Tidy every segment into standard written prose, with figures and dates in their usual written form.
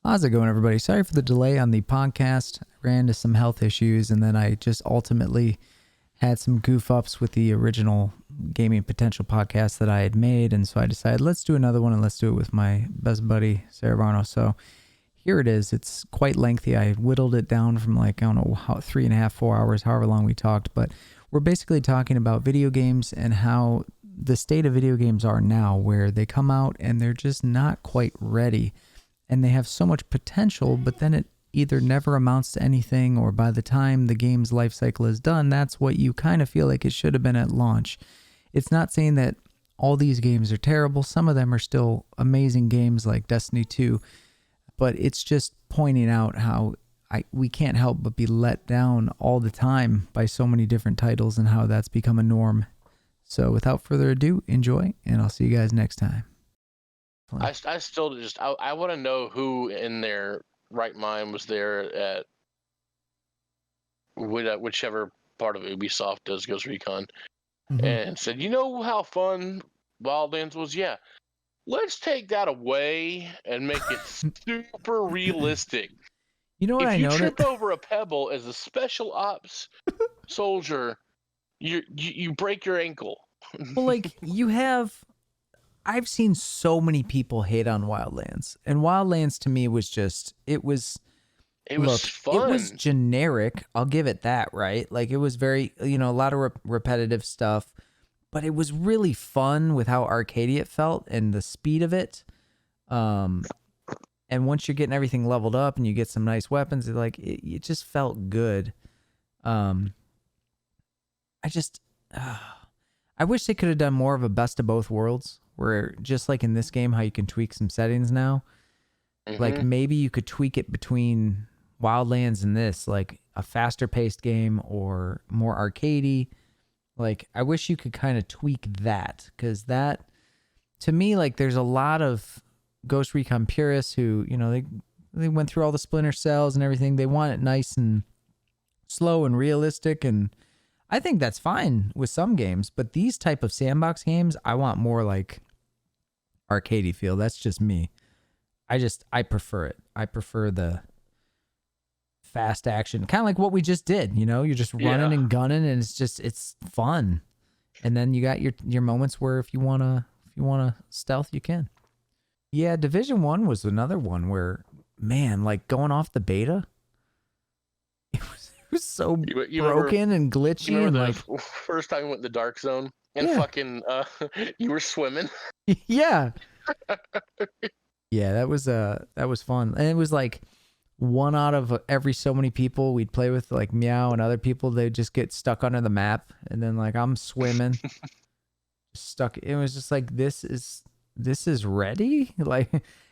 How's it going, everybody? Sorry for the delay on the podcast. I ran into some health issues, and then I just ultimately had some goof ups with the original Gaming Potential podcast that I had made, and so I decided let's do another one, and let's do it with my best buddy Serevarno. So here it is. It's quite lengthy. I whittled it down from I don't know, 3.5, 4 hours, however long we talked, but we're basically talking about video games and how the state of video games are now, where they come out and they're just not quite ready. And they have so much potential, but then it either never amounts to anything, or by the time the game's life cycle is done, that's what you kind of feel like it should have been at launch. It's not saying that all these games are terrible. Some of them are still amazing games like Destiny 2, but it's just pointing out how we can't help but be let down all the time by so many different titles and how that's become a norm. So without further ado, enjoy, and I'll see you guys next time. I still just I want to know who in their right mind was there at whichever part of Ubisoft does Ghost Recon and said, you know how fun Wildlands was? Yeah, let's take that away and make it super realistic. You know what if I you noticed? trip over a pebble as a special ops soldier, you break your ankle. Well, I've seen so many people hate on Wildlands, and Wildlands to me was just, it was fun. It was generic. I'll give it that, right? Like, it was very, a lot of repetitive stuff, but it was really fun with how arcadey it felt and the speed of it. And once you're getting everything leveled up and you get some nice weapons, it just felt good. I wish they could have done more of a best of both worlds, where just like in this game, how you can tweak some settings now. Like, maybe you could tweak it between Wildlands and this, like a faster paced game or more arcadey. Like, I wish you could kind of tweak that, because that, to me, like, there's a lot of Ghost Recon purists who, they went through all the Splinter Cells and everything. They want it nice and slow and realistic, and I think that's fine with some games, but these type of sandbox games, I want more like arcadey feel. That's just me. I prefer it. I prefer the fast action, kind of like what we just did. You're just running and gunning, and it's fun. And then you got your moments where if you wanna stealth, you can. Yeah, Division 1 was another one where, man, like going off the beta, it was so broken and glitchy. You remember and the first time you went in the dark zone and fucking you were swimming? Yeah. Yeah, that was fun. And it was like one out of every so many people we'd play with, like Meow and other people, they'd just get stuck under the map, and then like I'm swimming stuck. It was just like, this is ready? Like,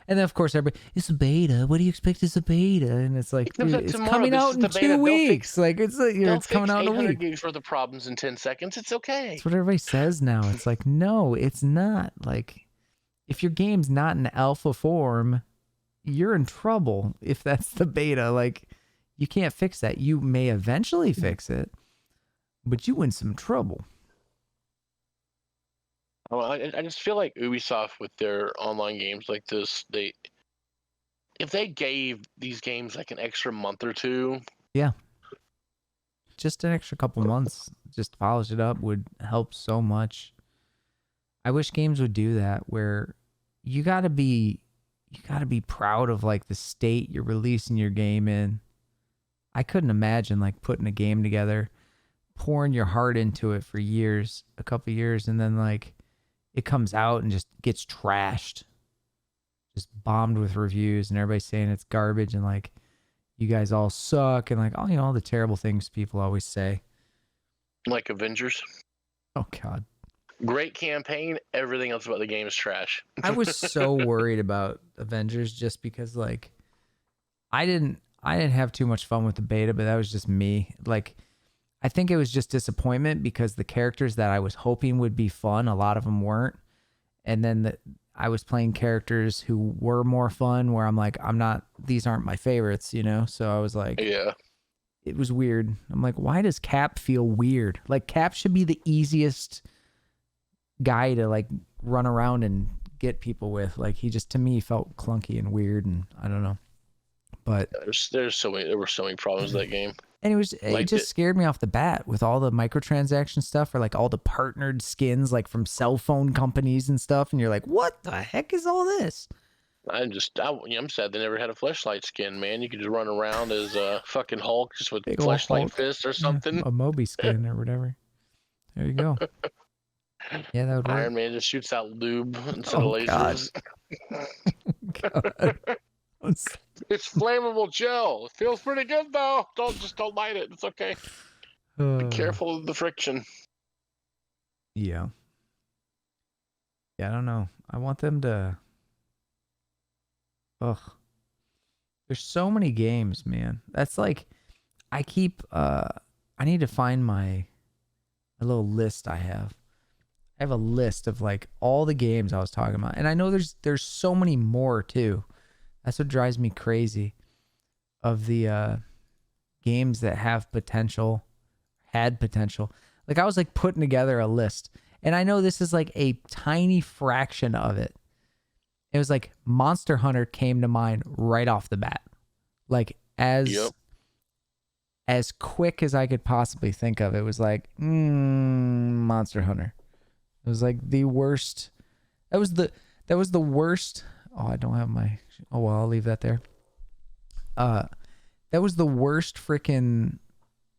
and then of course everybody, it's a beta. What do you expect is a beta? And it's like, dude, it's coming out in 2 weeks. Like, it's coming out in a week. Gigs worth of problems in 10 seconds. It's okay. That's what everybody says now. It's like, no, it's not. Like, if your game's not in alpha form, you're in trouble if that's the beta. Like, you can't fix that. You may eventually fix it, but you in some trouble. Well, I just feel like Ubisoft with their online games like this, if they gave these games like an extra month or two, just an extra couple months, just polish it up, would help so much. I wish games would do that, where you gotta be proud of like the state you're releasing your game in. I couldn't imagine like putting a game together, pouring your heart into it for years, a couple years, and then like it comes out and just gets trashed, just bombed with reviews, and everybody's saying it's garbage, and like, you guys all suck, and like, all the terrible things people always say. Like Avengers. Oh God. Great campaign. Everything else about the game is trash. I was so worried about Avengers just because, like, I didn't have too much fun with the beta, but that was just me. Like, I think it was just disappointment because the characters that I was hoping would be fun, a lot of them weren't. And then I was playing characters who were more fun, where I'm like, these aren't my favorites, So I was like, yeah, it was weird. I'm like, why does Cap feel weird? Like, Cap should be the easiest guy to like run around and get people with. Like, he just, to me, felt clunky and weird, and I don't know. But there were so many problems with that game. and it Like just scared me off the bat with all the microtransaction stuff, or like all the partnered skins like from cell phone companies and stuff, and you're like, what the heck is all this? I'm sad they never had a fleshlight skin, man. You could just run around as a fucking Hulk just with Big ol' fleshlight Hulk. fists or Yeah, something. a Moby skin or whatever. There you go. Yeah, that would work. Iron Man just shoots out lube instead Oh, of God. lasers. God. It's flammable gel. It feels pretty good though. Don't light it. It's okay. Be careful of the friction. Yeah. Yeah, I don't know. I want them to. Ugh. There's so many games, man. That's like, I keep. I need to find a little list I have. I have a list of like all the games I was talking about, and I know there's so many more too. That's what drives me crazy. Of the games that had potential. Like I was like putting together a list, and I know this is like a tiny fraction of it. It was like Monster Hunter came to mind right off the bat, like as quick as I could possibly think of. It was like Monster Hunter. It was like the worst. That was the worst. Oh, I don't have my. Oh well, I'll leave that there. That was the worst freaking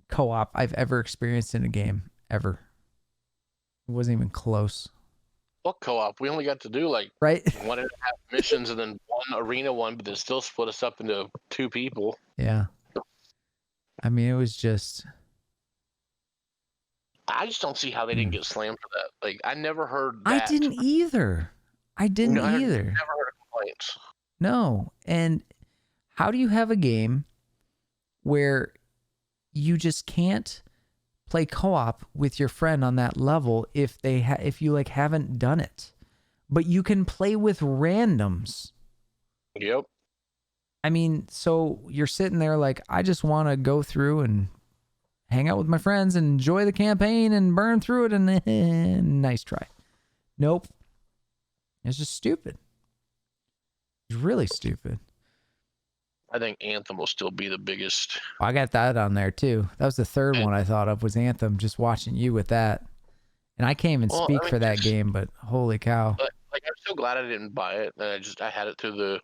co-op I've ever experienced in a game ever. It wasn't even close. What co-op? We only got to do like Right? 1.5 missions and then one arena one, but they still split us up into 2 people. Yeah. I mean, it was just. I just don't see how they didn't get slammed for that. Like, I never heard that. I didn't either. Never heard of complaints. No. And how do you have a game where you just can't play co-op with your friend on that level if you like haven't done it, but you can play with randoms? Yep. I mean, so you're sitting there like, I just want to go through and hang out with my friends and enjoy the campaign and burn through it, and nice try. Nope. It's just stupid. It's really stupid. I think Anthem will still be the biggest. I got that on there too. That was the third one I thought of, was Anthem, just watching you with that. And I can't even speak for that game, but holy cow. Like, I'm so glad I didn't buy it. And I had it through the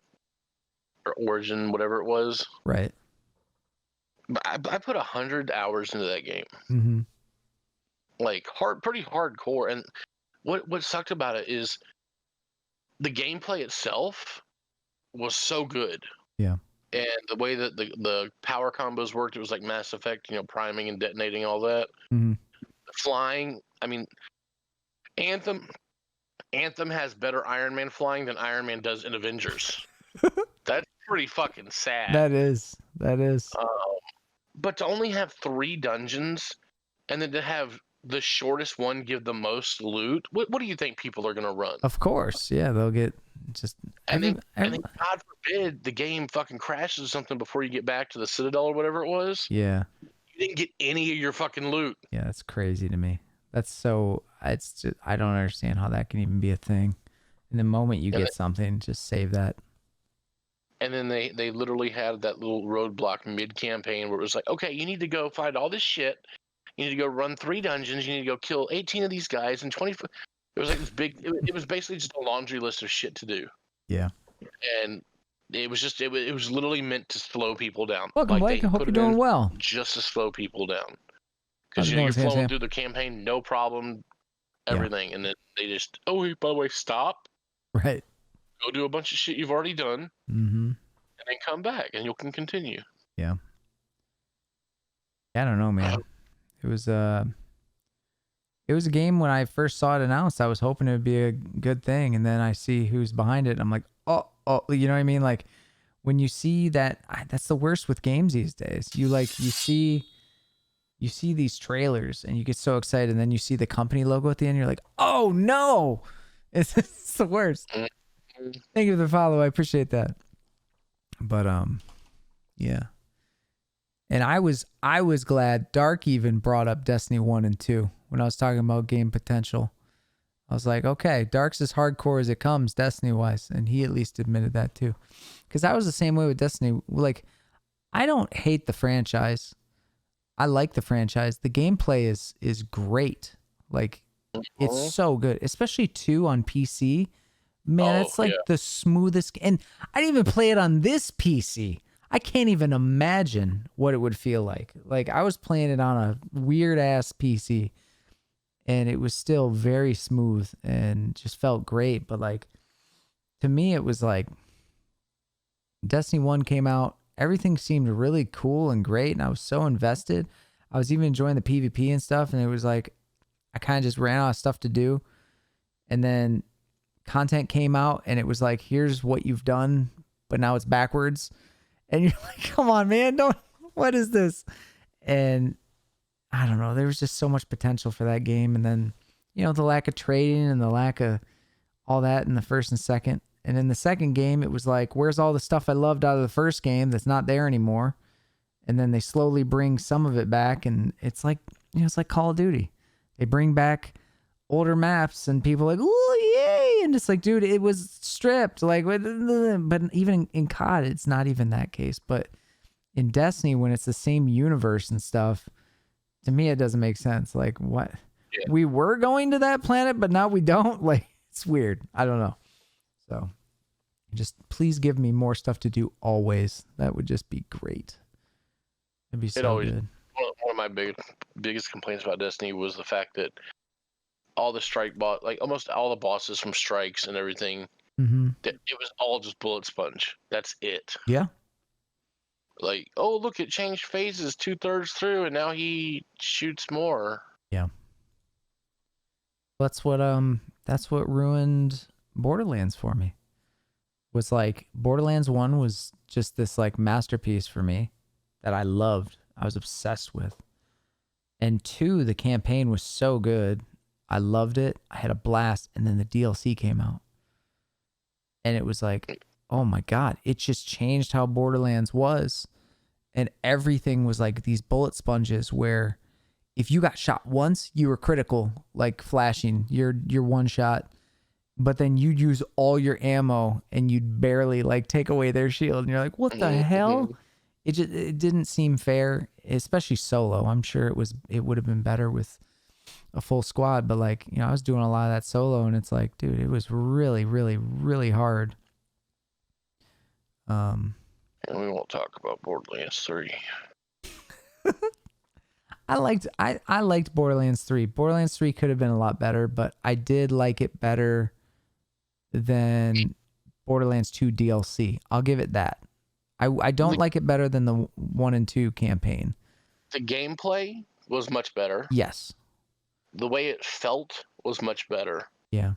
Origin, whatever it was. Right. But I put 100 hours into that game. Mm-hmm. Like, pretty hardcore. And what sucked about it is the gameplay itself was so good. Yeah. And the way that the power combos worked, it was like Mass Effect, priming and detonating, all that. Mm-hmm. Flying, I mean, Anthem has better Iron Man flying than Iron Man does in Avengers. That's pretty fucking sad. That is. But to only have 3 dungeons, and then to have the shortest one give the most loot, what do you think people are going to run? Of course. Yeah, they'll get just. And then, God forbid, the game fucking crashes or something before you get back to the Citadel or whatever it was. Yeah. You didn't get any of your fucking loot. Yeah, that's crazy to me. That's so. It's just, I don't understand how that can even be a thing. In the moment you get something, just save that. And then they literally had that little roadblock mid-campaign where it was like, okay, you need to go find all this shit. You need to go run 3 dungeons. You need to go kill 18 of these guys and 20. It was like this big. It was basically just a laundry list of shit to do. Yeah. And it was just it was literally meant to slow people down. Welcome, Blake. I hope you're doing well. Just to slow people down, because you're flowing through the campaign, no problem, everything, and then they just by the way, stop. Right. Go do a bunch of shit you've already done. Mm-hmm. And then come back, and you can continue. Yeah. I don't know, man. It was a game when I first saw it announced. I was hoping it would be a good thing, and then I see who's behind it, and I'm like, oh, you know what I mean? Like, when you see that, that's the worst with games these days. You see these trailers, and you get so excited, and then you see the company logo at the end. You're like, oh no, it's the worst. Thank you for the follow. I appreciate that. But yeah. And I was glad Dark even brought up Destiny 1 and 2 when I was talking about game potential. I was like, okay, Dark's as hardcore as it comes, Destiny wise, and he at least admitted that too. Because I was the same way with Destiny. Like, I don't hate the franchise. I like the franchise. The gameplay is great. Like, it's so good, especially 2 on PC. Man, it's like the smoothest. And I didn't even play it on this PC. I can't even imagine what it would feel like. Like, I was playing it on a weird ass PC, and it was still very smooth and just felt great. But like, to me, it was like Destiny 1 came out, everything seemed really cool and great, and I was so invested. I was even enjoying the PvP and stuff, and it was like I kind of just ran out of stuff to do. And then content came out, and it was like, here's what you've done, but now it's backwards. And you're like, come on, man, don't, what is this? And I don't know, there was just so much potential for that game. And then, the lack of trading and the lack of all that in the first and second. And in the second game, it was like, where's all the stuff I loved out of the first game that's not there anymore? And then they slowly bring some of it back, and it's like, it's like Call of Duty. They bring back older maps, and people are like, oh, yay! And it's like, dude, it was stripped. Like, but even in COD, it's not even that case. But in Destiny, when it's the same universe and stuff, to me, it doesn't make sense. Like, what? Yeah. We were going to that planet, but now we don't? Like, it's weird. I don't know. So just please give me more stuff to do always. That would just be great. It'd be so good. One of my biggest complaints about Destiny was the fact that all the strike like almost all the bosses from strikes and everything, it was all just bullet sponge. That's it. Yeah. Like, oh, look, it changed phases 2/3 through, and now he shoots more. Yeah. That's what ruined Borderlands for me. Was like Borderlands 1 was just this like masterpiece for me that I loved. I was obsessed with. And 2, the campaign was so good. I loved it. I had a blast. And then the DLC came out. And it was like, oh my God, it just changed how Borderlands was. And everything was like these bullet sponges where if you got shot once, you were critical, like flashing your one shot. But then you'd use all your ammo and you'd barely like take away their shield. And you're like, what the hell? It didn't seem fair, especially solo. I'm sure it would have been better with a full squad. But like, I was doing a lot of that solo, and it's like, dude, it was really, really, really hard. And we won't talk about Borderlands 3. I liked Borderlands 3. Borderlands 3 could have been a lot better, but I did like it better than Borderlands 2 DLC. I'll give it that. I don't like it better than the 1 and 2 campaign. The gameplay was much better. Yes. The way it felt was much better. Yeah.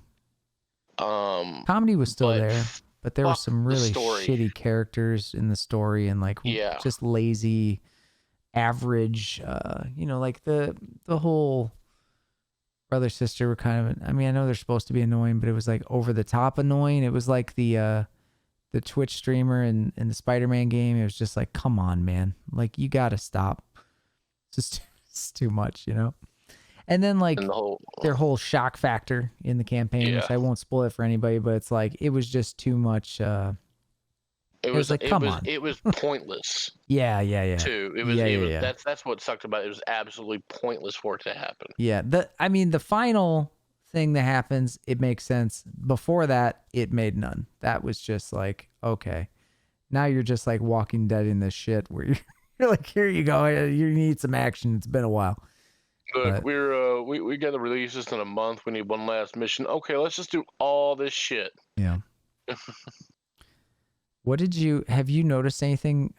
Comedy was still there, but there were some really shitty characters in the story, and like just lazy, average. Like the whole brother sister were kind of. I mean, I know they're supposed to be annoying, but it was like over the top annoying. It was like the Twitch streamer in the Spider-Man game. It was just like, come on, man, like you gotta stop. It's too much, And then like their whole shock factor in the campaign, which I won't spoil it for anybody, but it's like it was just too much. It was like, come on. It was pointless. Yeah. Too. It was. That's what sucked about it. It was absolutely pointless for it to happen. Yeah. The final thing that happens, it makes sense. Before that, it made none. That was just like, okay, now you're just like Walking Dead in this shit where you're like, here you go. You need some action. It's been a while. Look, we got to release this in a month. We need one last mission. Okay, let's just do all this shit. Yeah. Have you noticed anything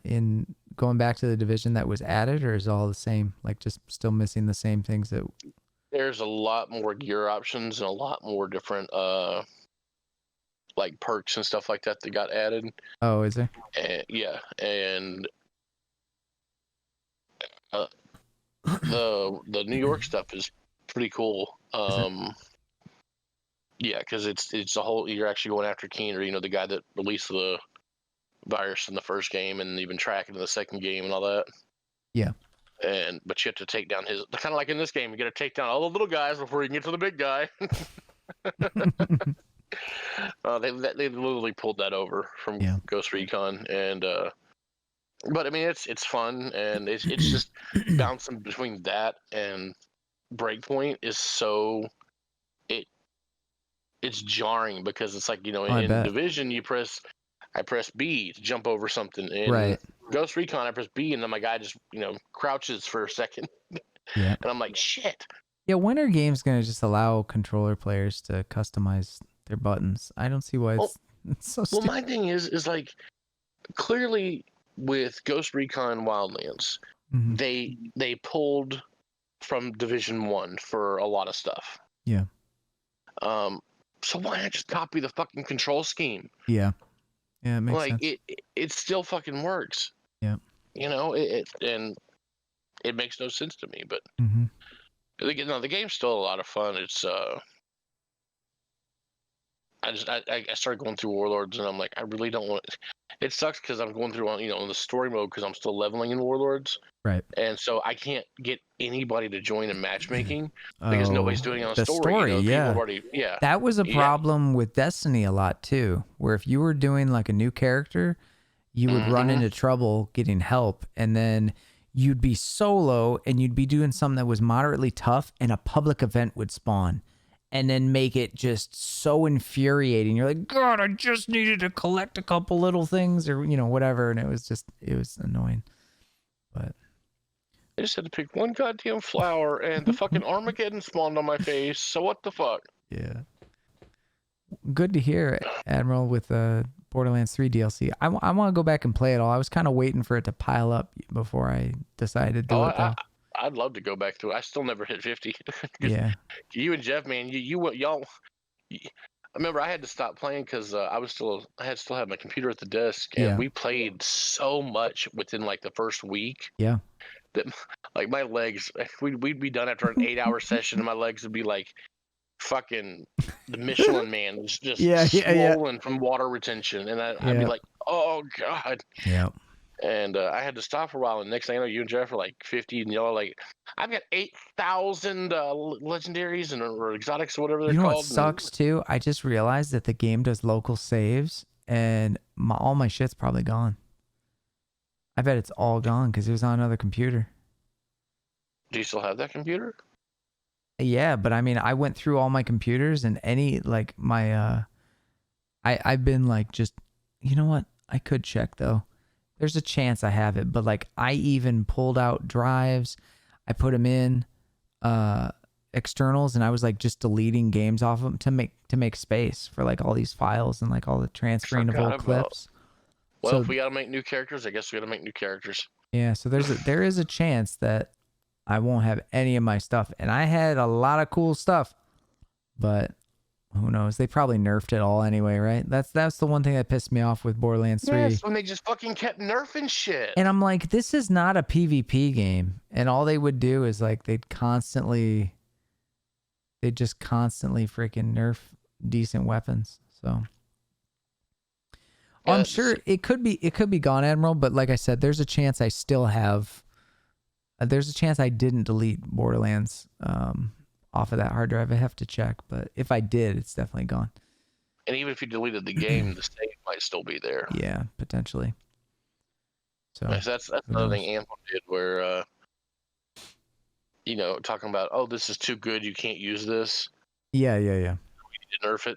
in going back to the Division that was added, or is it all the same? Like just still missing the same things that? There's a lot more gear options and a lot more different like perks and stuff like that got added. Oh, is there? Yeah, and the New York stuff is pretty cool. Yeah, because it's a whole. You're actually going after Keener, the guy that released the virus in the first game, and you've been tracking in the second game and all that. Yeah. But you have to take down his, kind of like in this game, you got to take down all the little guys before you can get to the big guy. They literally pulled that over from Ghost Recon, and but I mean it's fun, and it's just bouncing between that and Breakpoint is so it's jarring, because it's like, in Division I press B to jump over something. In Ghost Recon, I press B, and then my guy just crouches for a second. Yeah. And I'm like, shit. Yeah, when are games gonna just allow controller players to customize their buttons? I don't see why it's so stupid. Well, my thing is like, clearly with Ghost Recon Wildlands, they pulled from Division 1 for a lot of stuff. Yeah. So why not just copy the fucking control scheme? Yeah. Yeah, it makes sense. It still fucking works. Yeah. And it makes no sense to me, but the game's still a lot of fun. It's I started going through Warlords, and I'm like, I really don't want it. It sucks because I'm going through in the story mode, because I'm still leveling in Warlords. Right. And so I can't get anybody to join in matchmaking because nobody's doing it on the story. Yeah. That was a problem with Destiny a lot too, where if you were doing like a new character, you would run into trouble getting help, and then you'd be solo and you'd be doing something that was moderately tough, and a public event would spawn and then make it just so infuriating. You're like, God, I just needed to collect a couple little things, or whatever, and it was annoying. But I just had to pick one goddamn flower, and the fucking Armageddon spawned on my face. So what the fuck? Yeah. Good to hear, Admiral, with Borderlands 3 DLC. I want to go back and play it all. I was kind of waiting for it to pile up before I decided to do it. I'd love to go back through it. I still never hit 50. Yeah. You and Jeff, man, y'all. I remember I had to stop playing because I still had my computer at the desk, and we played so much within like the first week. Yeah. That like my legs, we'd be done after an 8-hour session, and my legs would be like fucking the Michelin Man, just swollen from water retention, and I'd be like, oh God. Yeah. And I had to stop for a while, and next thing I know, you and Jeff are like 50, and y'all are like, I've got 8,000 legendaries or exotics or whatever they're called. You know what sucks too? I just realized that the game does local saves, and all my shit's probably gone. I bet it's all gone because it was on another computer. Do you still have that computer? Yeah, but I mean, I went through all my computers, and I've been like, just, you know what? I could check though. There's a chance I have it, but like I even pulled out drives, I put them in externals, and I was like just deleting games off of them to make space for like all these files and like all the transferring of old clips. Well, if we gotta make new characters, I guess we gotta make new characters. Yeah, so there is a chance that I won't have any of my stuff, and I had a lot of cool stuff, but who knows? They probably nerfed it all anyway, right? That's the one thing that pissed me off with Borderlands 3. Yes, when they just fucking kept nerfing shit. And I'm like, this is not a PvP game. And all they would do is like they'd just constantly freaking nerf decent weapons. So I'm sure it could be gone, Admiral, but like I said, there's a chance I still have there's a chance I didn't delete Borderlands off of that hard drive. I have to check, but if I did, it's definitely gone. And even if you deleted the game, the save might still be there. Yeah, potentially. So that's another thing Anthem did, where talking about, oh, this is too good, you can't use this. Yeah. We need to nerf it.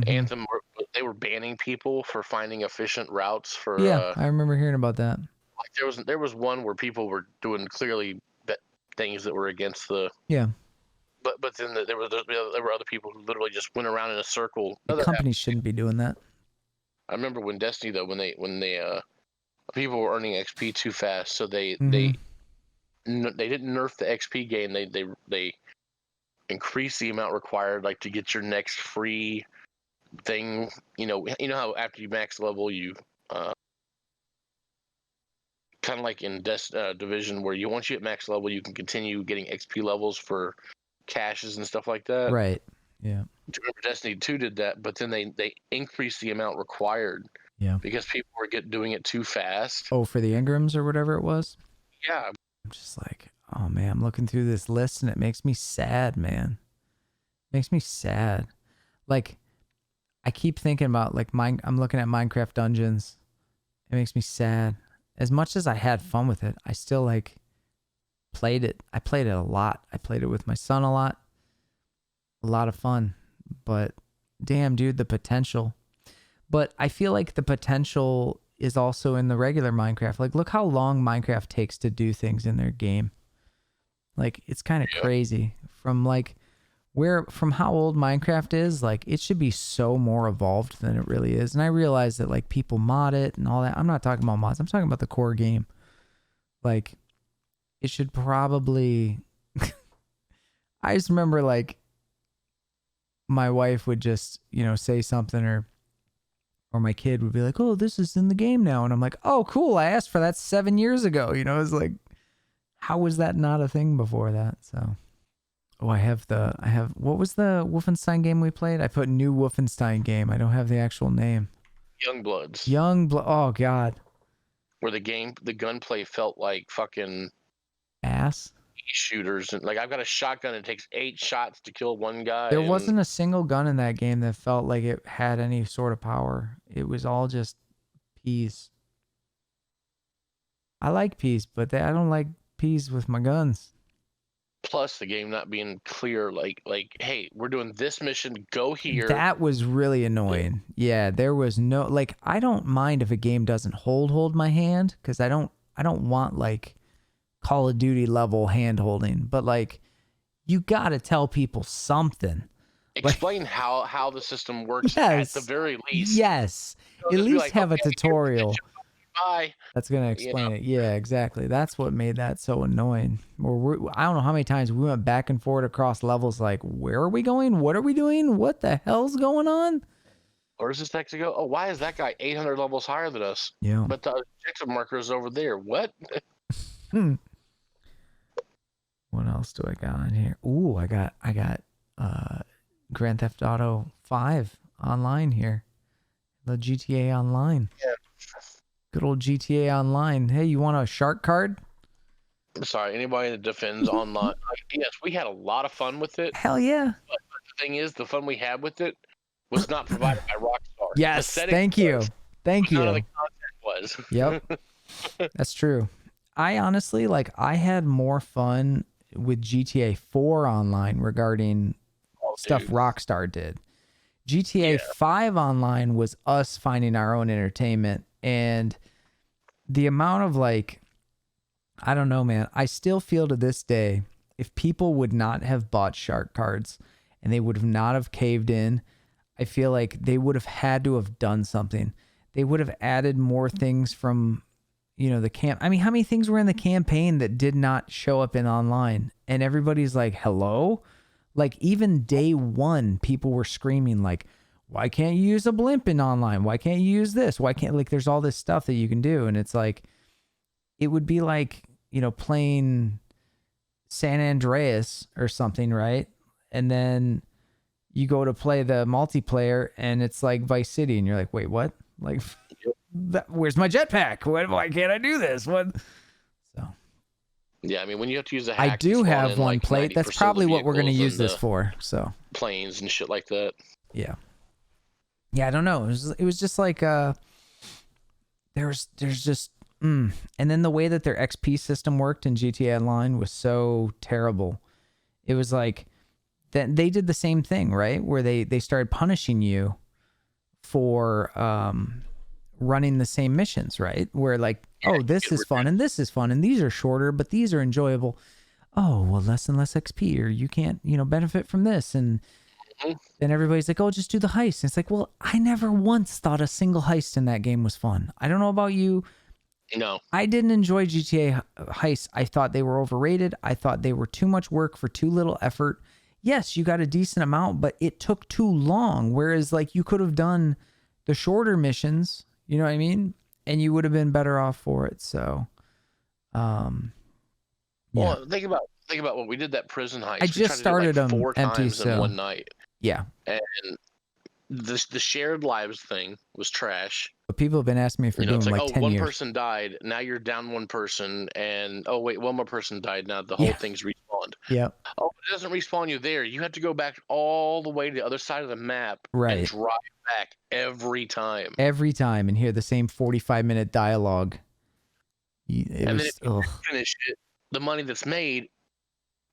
Anthem, they were banning people for finding efficient routes for. Yeah, I remember hearing about that. Like there was one where people were doing clearly things that were against the. Yeah. But then there were other people who literally just went around in a circle. Companies shouldn't be doing that. I remember when Destiny though, when they people were earning XP too fast, so they didn't nerf the XP gain. They increased the amount required, like to get your next free thing. You know how after you max level, you kind of like in Division, where once you hit max level, you can continue getting XP levels for caches and stuff like that. Right. Yeah. Remember Destiny 2 did that, but then they increased the amount required. Yeah. Because people were doing it too fast. Oh, for the Ingrams or whatever it was? Yeah. I'm just like, oh man, I'm looking through this list and it makes me sad, man. It makes me sad. Like, I keep thinking about like I'm looking at Minecraft Dungeons. It makes me sad. As much as I had fun with it, I still like played it. I played it a lot. I played it with my son a lot. A lot of fun. But damn, dude, the potential. But I feel like the potential is also in the regular Minecraft. Like, look how long Minecraft takes to do things in their game. Like, it's kind of crazy. From how old Minecraft is, like, it should be so more evolved than it really is. And I realize that like people mod it and all that. I'm not talking about mods. I'm talking about the core game. Like, it should probably I just remember like my wife would just, say something or my kid would be like, "Oh, this is in the game now." And I'm like, "Oh, cool. I asked for that 7 years ago." It's like, how was that not a thing before that? So, oh, what was the Wolfenstein game we played? I put new Wolfenstein game. I don't have the actual name. Youngbloods. Oh God. Where the gunplay felt like fucking ass shooters, and like I've got a shotgun. It takes 8 shots to kill one guy. There wasn't a single gun in that game that felt like it had any sort of power. It was all just peas. I like peas, but I don't like peas with my guns. Plus the game not being clear, like, hey, we're doing this mission, go here. That was really annoying. Yeah, there was no, like, I don't mind if a game doesn't hold my hand, because I don't want like Call of Duty level hand holding, but like, you gotta tell people something. Explain like, how the system works, at the very least. Yes, at least like, have a tutorial. Bye. That's gonna explain it. Yeah, exactly. That's what made that so annoying. Or I don't know how many times we went back and forth across levels. Like, where are we going? What are we doing? What the hell's going on? Or does this next to go? Oh, why is that guy 800 levels higher than us? Yeah. But the objective marker is over there. What? What else do I got on here? Ooh, I got Grand Theft Auto 5 online here. The GTA Online. Yeah. Good old GTA Online. Hey, you want a shark card? Sorry, anybody that defends online. Yes, we had a lot of fun with it. Hell yeah. But the thing is, the fun we had with it was not provided by Rockstar. Yes, thank you. Thank you. None of the content was. Yep. That's true. I honestly, like, I had more fun with GTA 4 online regarding stuff Rockstar did. GTA 5 online was us finding our own entertainment, and the amount of like, I don't know, man. I still feel to this day, if people would not have bought shark cards and they would have not have caved in, I feel like they would have had to have done something. They would have added more things from, the camp. I mean, how many things were in the campaign that did not show up in online? And everybody's like, hello? Like, even day one, people were screaming like, why can't you use a blimp in online? Why can't you use this? Why can't, like, there's all this stuff that you can do. And it's like, it would be like, playing San Andreas or something, right? And then you go to play the multiplayer and it's like Vice City and you're like, wait, what? Like, where's my jetpack? Why can't I do this? What? So. Yeah, I mean, when you have to use a hack, I do have one like plate. That's probably what we're going to use this for. So planes and shit like that. Yeah. Yeah, I don't know. It was just like there's just and then the way that their XP system worked in GTA Online was so terrible. It was like that they did the same thing, right? Where they started punishing you for running the same missions, right? Where like, oh, this is fun and this is fun and these are shorter, but these are enjoyable. Oh, well, less and less XP, or you can't, benefit from this. And then everybody's like, oh, just do the heist. And it's like, well, I never once thought a single heist in that game was fun. I don't know about you. No. I didn't enjoy GTA heists. I thought they were overrated. I thought they were too much work for too little effort. Yes, you got a decent amount, but it took too long. Whereas like you could have done the shorter missions, you know what I mean? And you would have been better off for it. So, yeah. Well, think about when we did that prison heist. I just started them 4 empty, times in one night. Yeah. And the shared lives thing was trash. But people have been asking me for You know, Doom it's like, like oh, 10 one years. person died, now you're down one person, and oh wait, one more person died, now the whole Yeah. thing's respawned. Yep. Oh, it doesn't respawn you there. You have to go back all the way to the other side of the map and Right. drive back every time. Every time and hear the same 45-minute dialogue. It And then was, if you finish it, the money that's made,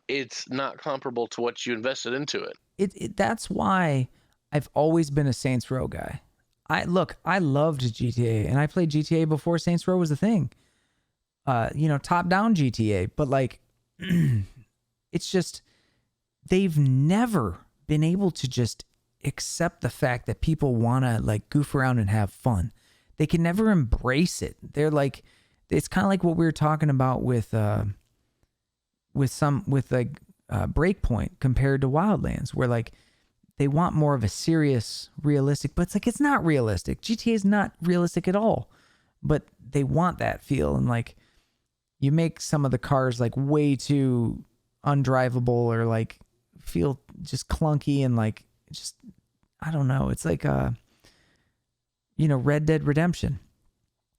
it's not comparable to what you invested into it. That's why I've always been a Saints Row guy. I loved GTA, and I played GTA before Saints Row was a thing. Top down GTA, but like it's just they've never been able to just accept the fact that people want to like goof around and have fun. They can never embrace it. They're like, it's kind of like what we were talking about with Breakpoint compared to Wildlands, where like they want more of a serious, realistic, but it's like, it's not realistic. GTA is not realistic at all, but they want that feel. And like, you make some of the cars like way too undrivable or like feel just clunky and like, just, I don't know. It's like, Red Dead Redemption.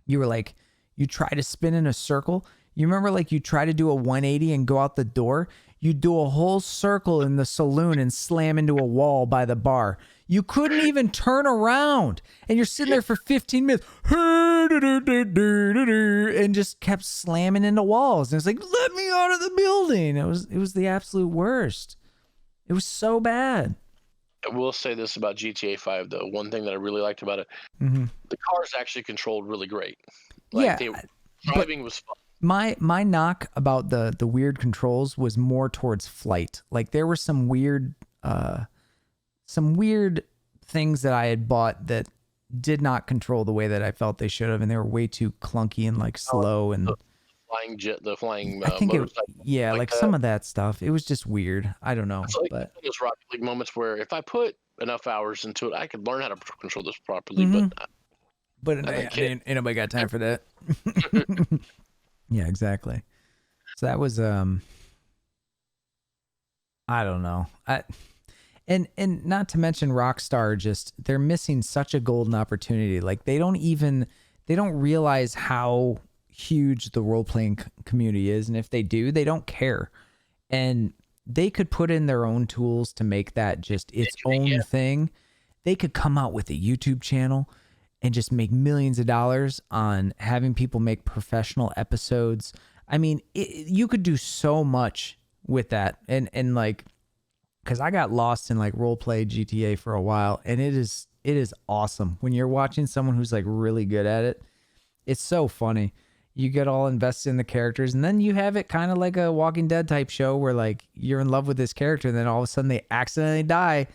You were like, you try to spin in a circle. You remember like you try to do a 180 and go out the door? You do a whole circle in the saloon and slam into a wall by the bar. You couldn't even turn around. And you're sitting there for 15 minutes and just kept slamming into walls. And it's like, let me out of the building. It was the absolute worst. It was so bad. I will say this about GTA 5, though. One thing that I really liked about it, Mm-hmm. the cars actually controlled really great. Like, driving was fun. My knock about the weird controls was more towards flight. Like there were some weird things that I had bought that did not control the way that I felt they should have, and they were way too clunky and like slow and the flying I think motorcycle. like some of that stuff. It was just weird. I don't know, like but those Rocket League moments where if I put enough hours into it, I could learn how to control this properly. Mm-hmm. But ain't nobody got time for that. Yeah, exactly. So that was I don't know. And not to mention Rockstar, just they're missing such a golden opportunity. Like they don't realize how huge the role-playing community is, and if they do, they don't care. And they could put in their own tools to make that just its own thing. They could come out with a YouTube channel and just make millions of dollars on having people make professional episodes. I mean, you could do so much with that. And like, cause I got lost in like role play GTA for a while, and it is awesome when you're watching someone who's like really good at it. It's so funny. You get all invested in the characters, and then you have it kind of like a Walking Dead type show where like you're in love with this character, and then all of a sudden they accidentally die,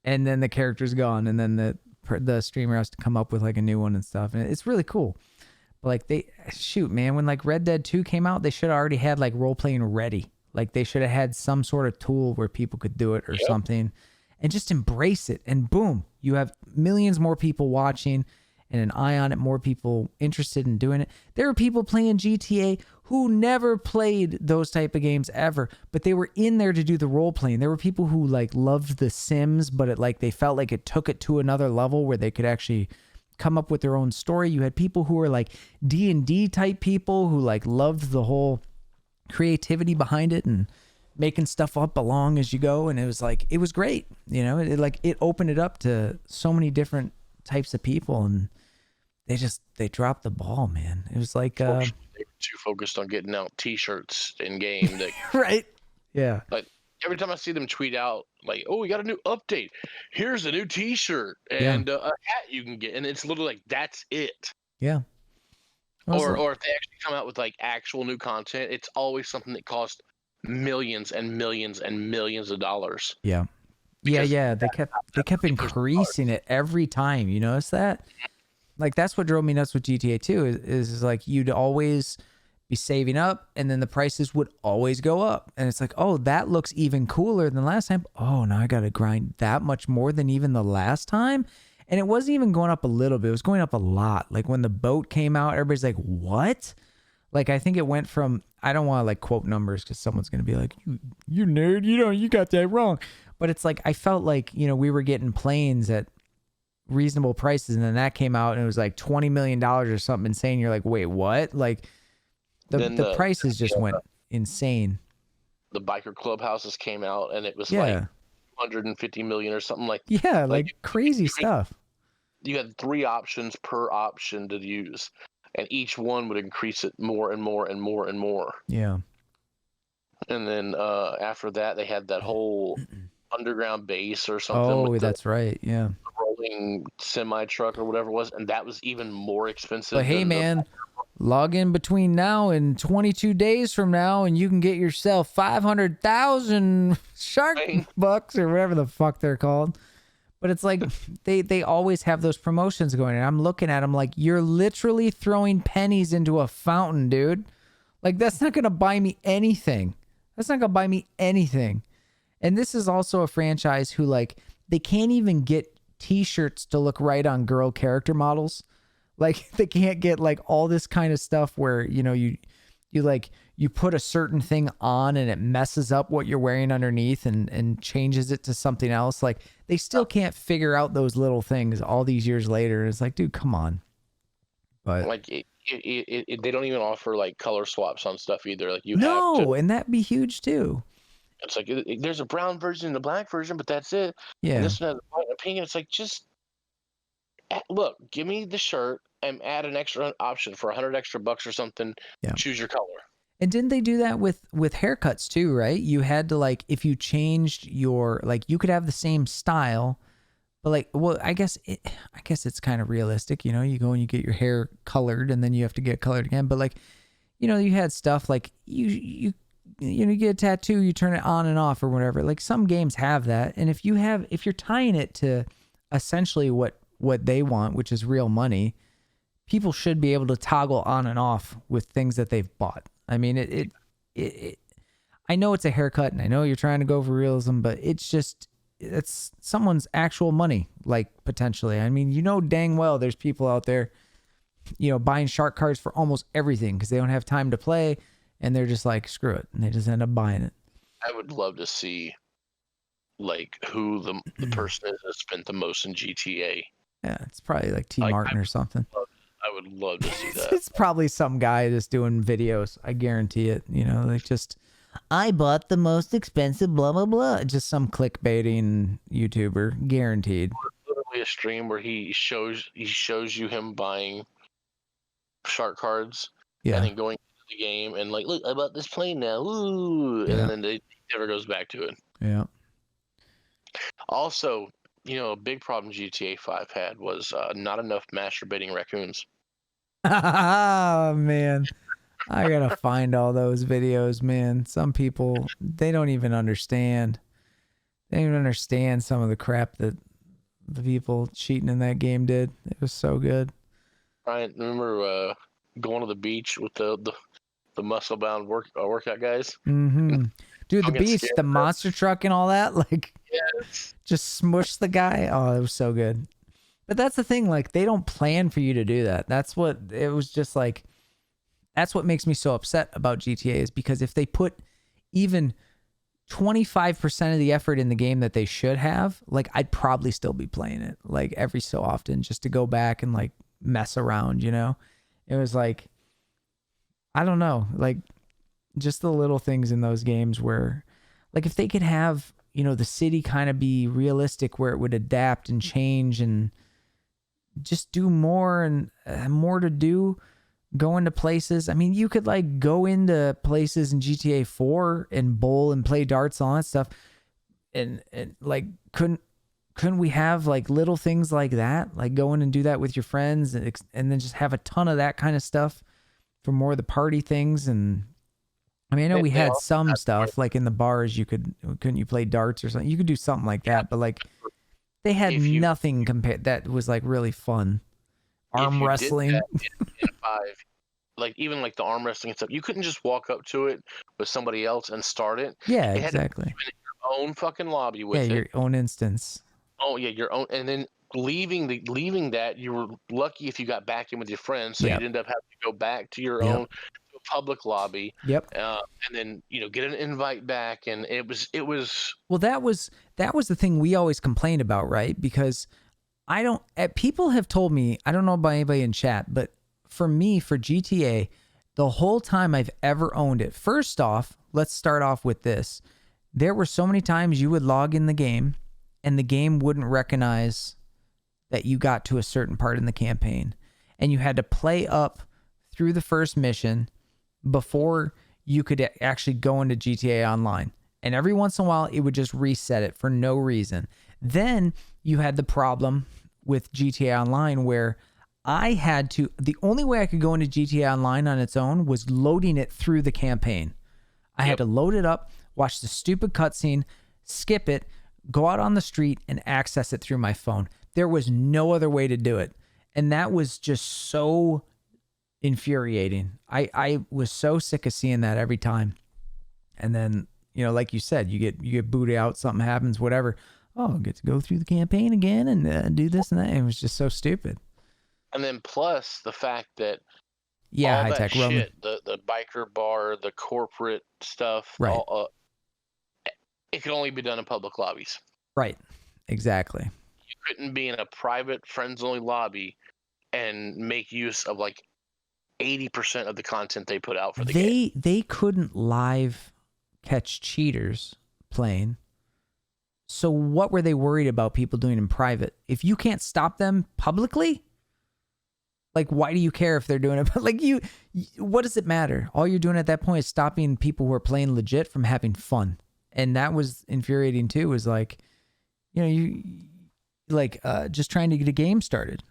and then the character's gone, and then the streamer has to come up with like a new one and stuff, and it's really cool. But like when like Red Dead 2 came out, they should have already had like role playing ready. Like they should have had some sort of tool where people could do it or something, and just embrace it. And boom, you have millions more people watching and an eye on it, more people interested in doing it. There are people playing GTA who never played those type of games ever, but they were in there to do the role playing. There were people who like loved The Sims, but they felt like it took it to another level where they could actually come up with their own story. You had people who were like D&D type people who like loved the whole creativity behind it and making stuff up along as you go. And it was great. It opened it up to so many different types of people, and they dropped the ball, man. It was like they were too focused on getting out t-shirts in game that right. Yeah. Like every time I see them tweet out like, oh, we got a new update, here's a new t-shirt and a hat you can get, and it's literally like that's it. Yeah. Or if they actually come out with like actual new content, it's always something that costs millions and millions and millions of dollars. Yeah. Yeah. They kept increasing it every time. You notice that? Like that's what drove me nuts with GTA 2 is like you'd always be saving up, and then the prices would always go up. And it's like, oh, that looks even cooler than last time. Oh, now I got to grind that much more than even the last time. And it wasn't even going up a little bit. It was going up a lot. Like when the boat came out, everybody's like, what? Like, I think it went from, I don't want to like quote numbers because someone's going to be like, you nerd, you got that wrong. But it's like, I felt like, we were getting planes at reasonable prices, and then that came out and it was like $20 million or something insane. You're like, wait, what? Like Then the prices just went insane. the biker clubhouses came out, and it was like Yeah. 150 million or something like. Yeah, like crazy stuff. You had 3 options per option to use, and each one would increase it more and more and more and more. Yeah. And then after that, they had that whole underground base or something. Oh, with that's right. Yeah. the rolling semi truck or whatever it was, and that was even more expensive. But hey, than man, log in between now and 22 days from now, and you can get yourself 500,000 shark bucks or whatever the fuck they're called. But it's like they always have those promotions going, and I'm looking at them like, you're literally throwing pennies into a fountain, dude. Like, that's not gonna buy me anything. That's not gonna buy me anything. And this is also a franchise who, like, they can't even get t-shirts to look right on girl character models. Like, they can't get like all this kind of stuff where, you know, you put a certain thing on and it messes up what you're wearing underneath and changes it to something else. Like, they still can't figure out those little things all these years later. It's like, dude, come on. But like they don't even offer like color swaps on stuff either. Like, you have no, and that'd be huge too. It's like there's a brown version and a black version, but that's it. Yeah. And this one has a white and a pink. And it's like, just look, give me the shirt and add an extra option for $100 extra or something. Yeah. Choose your color. And didn't they do that with haircuts too, right? You had to, like, if you changed your, like, you could have the same style, but like, well, I guess it's kind of realistic, you know, you go and you get your hair colored and then you have to get colored again. But like, you know, you had stuff like you get a tattoo, you turn it on and off or whatever. Like, some games have that. And if you're tying it to essentially what they want, which is real money, people should be able to toggle on and off with things that they've bought. I mean, it I know it's a haircut and I know you're trying to go for realism, but it's someone's actual money, like, potentially. I mean, you know dang well there's people out there, you know, buying shark cards for almost everything because they don't have time to play and they're just like, screw it. And they just end up buying it. I would love to see, like, who the person is that spent the most in GTA. Yeah, it's probably like T. Martin or something. I would love to see that. It's probably some guy just doing videos. I guarantee it. You know, like, just, I bought the most expensive blah, blah, blah. Just some clickbaiting YouTuber, guaranteed. Literally a stream where he shows you him buying shark cards. Yeah. And then going into the game and like, look, I bought this plane now. Ooh. Yeah. And then he never goes back to it. Yeah. Also, you know, a big problem GTA 5 had was not enough masturbating raccoons. Oh, man. I gotta find all those videos, man. Some people, they don't even understand. They don't even understand some of the crap that the people cheating in that game did. It was so good. I remember going to the beach with the muscle bound workout guys. Mm-hmm. Dude, the Don't get beast, scared, the bro. monster truck and all that, like, Yes. just smush the guy. Oh, it was so good. But that's the thing, like, they don't plan for you to do that. That's what it was, just like, that's what makes me so upset about GTA, is because if they put even 25% of the effort in the game that they should have, like, I'd probably still be playing it, like, every so often, just to go back and, like, mess around, you know? It was like, I don't know, like, just the little things in those games where, like, if they could have, you know, the city kind of be realistic where it would adapt and change and just do more and more to do, go into places. I mean, you could, like, go into places in GTA 4 and bowl and play darts and all that stuff. And like, couldn't we have, like, little things like that? Like, go in and do that with your friends and then just have a ton of that kind of stuff for more of the party things. And I mean, I know we had some stuff like in the bars, couldn't you play darts or something? You could do something like that, but like, they had nothing compared that was like really fun. Arm wrestling. In 5, like, even like the arm wrestling and stuff, you couldn't just walk up to it with somebody else and start it. Yeah, it had exactly. to be in your own fucking lobby with it. Your own instance. Oh yeah, your own. And then leaving that, you were lucky if you got back in with your friends, so you'd end up having to go back to your own public lobby. Yep. And then, you know, get an invite back, and it was. Well, that was the thing we always complained about, right? Because People have told me, I don't know about anybody in chat, but for me, for GTA, the whole time I've ever owned it, first off, let's start off with this. There were so many times you would log in the game and the game wouldn't recognize that you got to a certain part in the campaign. And you had to play up through the first mission before you could actually go into GTA Online. And every once in a while, it would just reset it for no reason. Then you had the problem with GTA Online where the only way I could go into GTA Online on its own was loading it through the campaign. I had to load it up, watch the stupid cutscene, skip it, go out on the street and access it through my phone. There was no other way to do it. And that was just so infuriating. I was so sick of seeing that every time. And then, like you said, you get booted out, something happens, whatever. Oh, I get to go through the campaign again and do this and that. And it was just so stupid. And then plus the fact that all high that tech Roman shit, the biker bar, the corporate stuff, right? It could only be done in public lobbies. Right. Exactly. You couldn't be in a private friends-only lobby and make use of like 80% of the content they put out for the game. They couldn't live catch cheaters playing. So what were they worried about people doing in private? If you can't stop them publicly, like, why do you care if they're doing it? Like, what does it matter? All you're doing at that point is stopping people who are playing legit from having fun. And that was infuriating too, was like, just trying to get a game started.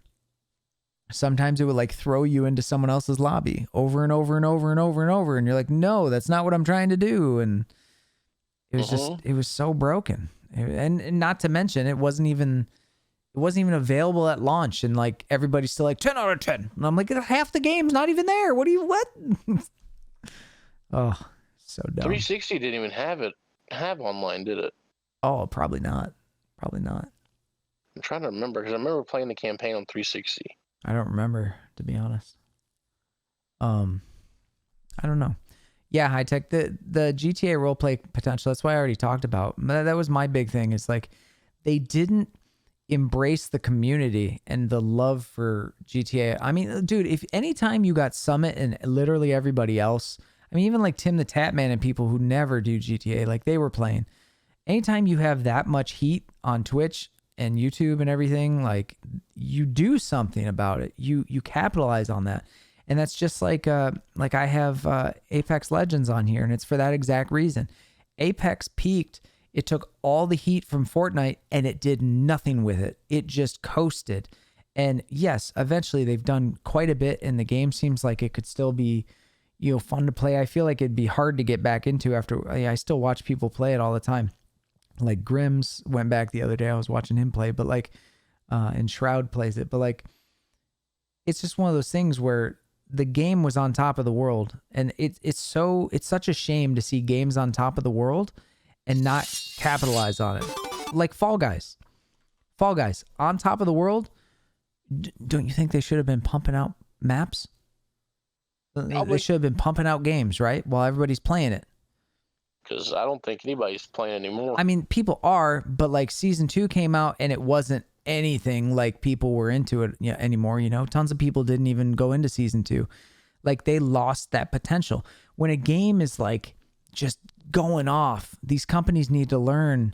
Sometimes it would like throw you into someone else's lobby over and over and over and over and over. And you're like, no, that's not what I'm trying to do. And it was it was so broken. And not to mention, it wasn't even available at launch. And like, everybody's still like 10 out of 10. And I'm like, half the game's not even there. What? Oh, so dumb. 360 didn't even have online, did it? Oh, probably not. Probably not. I'm trying to remember because I remember playing the campaign on 360. I don't remember, to be honest. I don't know. Yeah, high tech. The GTA roleplay potential. That's why I already talked about. That was my big thing. It's like they didn't embrace the community and the love for GTA. I mean, dude, if anytime you got Summit and literally everybody else, I mean, even like Tim the Tatman and people who never do GTA, like they were playing. Anytime you have that much heat on Twitch and YouTube and everything, like you do something about it. You capitalize on that. And that's just like I have Apex Legends on here, and it's for that exact reason. Apex peaked. It took all the heat from Fortnite and it did nothing with it. It just coasted. And yes, eventually they've done quite a bit, and the game seems like it could still be, fun to play. I feel like it'd be hard to get back into after. I still watch people play it all the time. Like Grims went back the other day. I was watching him play, but like, and Shroud plays it. But like, it's just one of those things where the game was on top of the world, and it's such a shame to see games on top of the world and not capitalize on it. Like Fall Guys on top of the world. Don't you think they should have been pumping out maps? They should have been pumping out games, right? While everybody's playing it. Because I don't think anybody's playing anymore. I mean, people are, but like season 2 came out and it wasn't anything like people were into it anymore. Tons of people didn't even go into season 2. Like they lost that potential. When a game is like just going off, these companies need to learn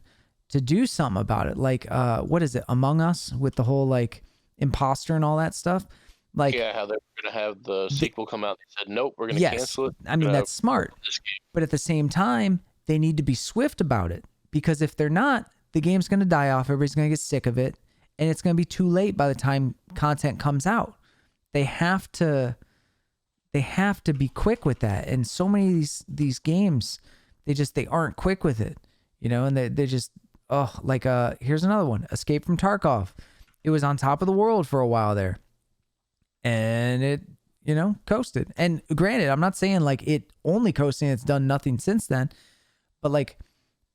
to do something about it. Like, what is it? Among Us, with the whole like imposter and all that stuff. Like, yeah, how they're going to have the sequel come out. They said, nope, we're going to cancel it. I mean, that's smart. But at the same time, they need to be swift about it, because if they're not, the game's going to die off. Everybody's going to get sick of it, and it's going to be too late by the time content comes out. They have to be quick with that. And so many of these games, they aren't quick with it, and they just, here's another one, Escape from Tarkov. It was on top of the world for a while there, and it, coasted. And granted, I'm not saying like it only coasting, it's done nothing since then, but like,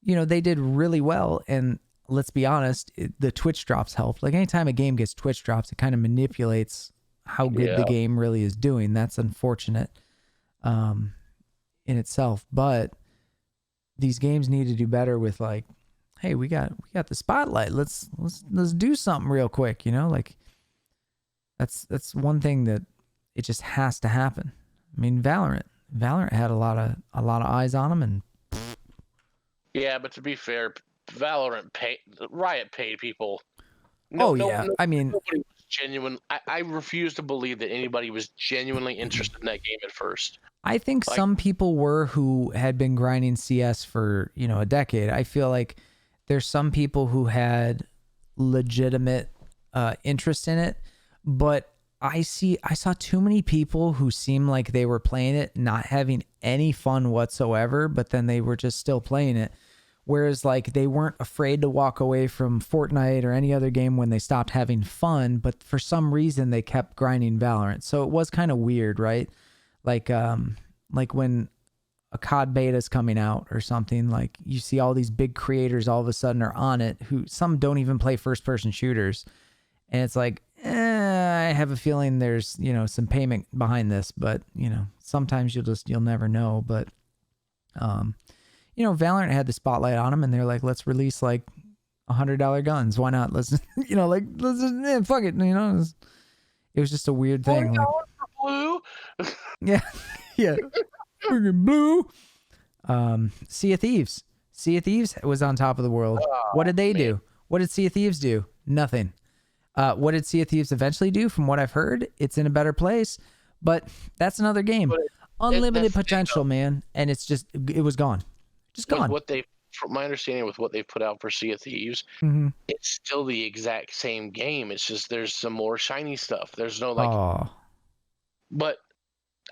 they did really well. And let's be honest, the Twitch drops helped. Like anytime a game gets Twitch drops, it kind of manipulates how good the game really is doing. That's unfortunate in itself, but these games need to do better with like hey, we got the spotlight. Let's do something real quick, like that's one thing that it just has to happen. I mean, Valorant had a lot of eyes on them, and Yeah, but to be fair, Riot paid people. I mean, Nobody was genuine. I refuse to believe that anybody was genuinely interested in that game at first. I think some people were who had been grinding CS for, a decade. I feel like there's some people who had legitimate interest in it, but I saw too many people who seemed like they were playing it, not having any fun whatsoever, but then they were just still playing it. Whereas like they weren't afraid to walk away from Fortnite or any other game when they stopped having fun, but for some reason they kept grinding Valorant. So it was kind of weird, right? Like when a COD beta is coming out or something, like you see all these big creators all of a sudden are on it, who some don't even play first person shooters. And it's like, I have a feeling there's, some payment behind this, but sometimes you'll never know. But, Valorant had the spotlight on them and they're like, let's release like $100 guns. Why not? Let's, fuck it. It was just a weird thing. Like, for blue. Yeah. Yeah. Freaking blue. Sea of Thieves. Sea of Thieves was on top of the world. Oh, what did they do? What did Sea of Thieves do? Nothing. What did Sea of Thieves eventually do? From what I've heard, it's in a better place, but that's another game. Unlimited potential, man. And it was gone. Just gone. From my understanding with what they've put out for Sea of Thieves, it's still the exact same game. It's just there's some more shiny stuff. There's no but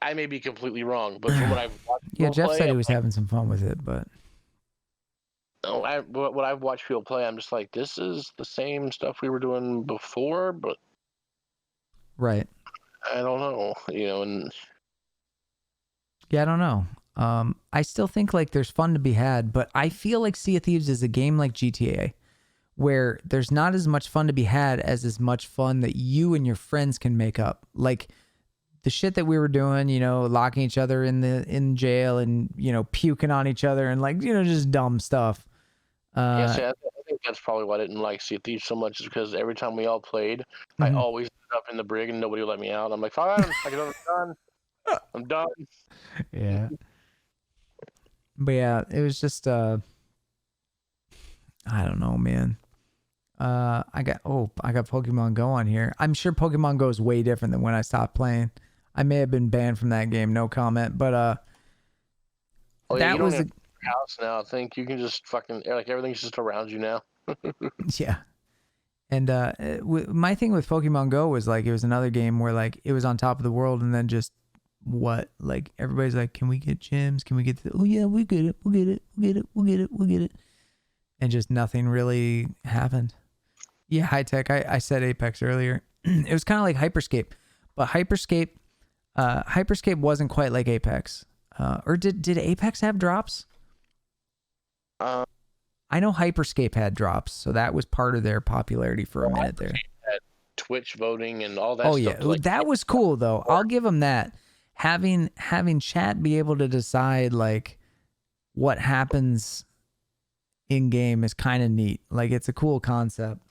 I may be completely wrong. But from what I've watched, Jeff said he was having some fun with it, but what I've watched people play, I'm just like, this is the same stuff we were doing before, but right. I don't know, and yeah, I don't know. I still think like there's fun to be had, but I feel like Sea of Thieves is a game like GTA where there's not as much fun to be had as much fun that you and your friends can make up. Like the shit that we were doing, locking each other in jail and, puking on each other and like, just dumb stuff. I think that's probably why I didn't like Sea of Thieves so much, is because every time we all played, I always ended up in the brig and nobody would let me out. I'm like, fine, I'm done. I'm done. Yeah. But yeah, it was just I don't know, man. I got Pokemon Go on here. I'm sure Pokemon Go is way different than when I stopped playing. I may have been banned from that game, no comment. But that was a house now. I think you can just fucking like everything's just around you now. Yeah. And my thing with Pokemon Go was like it was another game where like it was on top of the world, and then just like everybody's like, can we get gyms? Can we get oh yeah, we get it, we'll get it, and just nothing really happened. Yeah, high tech. I said Apex earlier. It was kind of like Hyperscape, but Hyperscape wasn't quite like Apex. Or did Apex have drops? I know Hyperscape had drops, so that was part of their popularity for a minute there. Twitch voting and all that. Oh yeah, that was cool though. I'll give them that. Having chat be able to decide like what happens in game is kind of neat. Like it's a cool concept.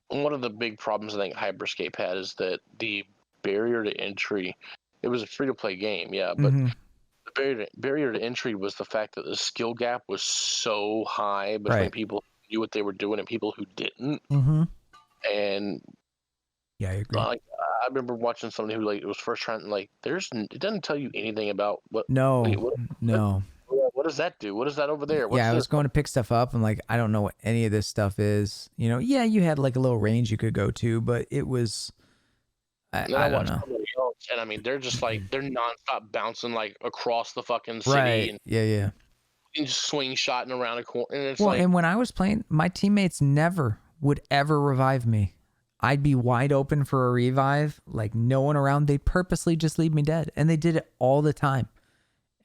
One of the big problems I think Hyperscape had is that the barrier to entry. It was a free to play game, yeah, but the barrier to entry was the fact that the skill gap was so high between people who knew what they were doing and people who didn't. And yeah, I agree. I remember watching somebody who like it was first trying like it doesn't tell you anything about what. No. What does that do? What is that over there? I was going to pick stuff up and like I don't know what any of this stuff is. Yeah, you had like a little range you could go to, but it was I don't know. And I mean, they're just like they're nonstop bouncing like across the fucking city. Right. And yeah. And just swing shotting around a corner. And it's and when I was playing, my teammates never would ever revive me. I'd be wide open for a revive, like no one around. They'd purposely just leave me dead, and they did it all the time.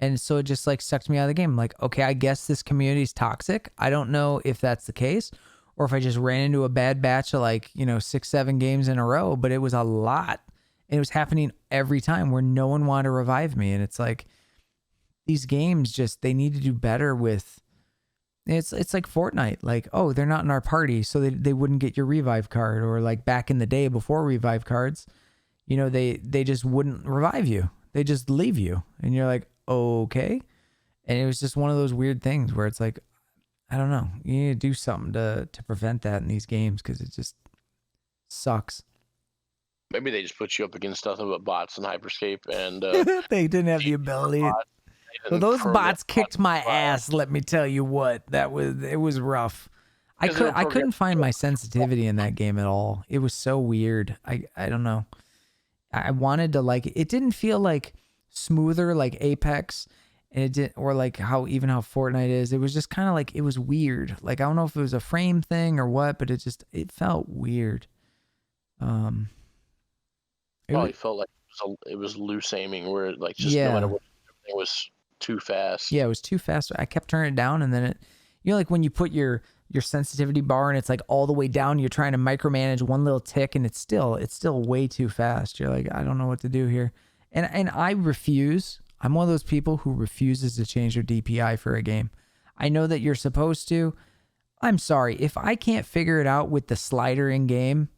And so it just like sucked me out of the game. I'm like, okay, I guess this community is toxic. I don't know if that's the case or if I just ran into a bad batch of like, 6-7 games in a row, but it was a lot. And it was happening every time where no one wanted to revive me. And it's like these games they need to do better with It's like Fortnite. Like, oh, they're not in our party, so they wouldn't get your revive card. Or like back in the day before revive cards, they just wouldn't revive you. They just leave you, and you're like, okay. And it was just one of those weird things where it's like, I don't know. You need to do something to prevent that in these games because it just sucks. Maybe they just put you up against nothing but bots and Hyperscape, and They didn't have the ability. Well, those bots kicked my ass. Let me tell you what. It was rough. I couldn't find my sensitivity in that game at all. It was so weird. I don't know. I wanted to like it. It didn't feel like smoother like Apex, and it didn't, or like how Fortnite is. It was just kind of like it was weird. Like I don't know if it was a frame thing or what, but it felt weird. Probably felt like it was loose aiming, where like just no matter what, everything was too fast. Yeah, it was too fast. I kept turning it down, and then like when you put your sensitivity bar and it's like all the way down, you're trying to micromanage one little tick, and it's still way too fast. You're like, I don't know what to do here, and I refuse. I'm one of those people who refuses to change their DPI for a game. I know that you're supposed to. I'm sorry if I can't figure it out with the slider in game.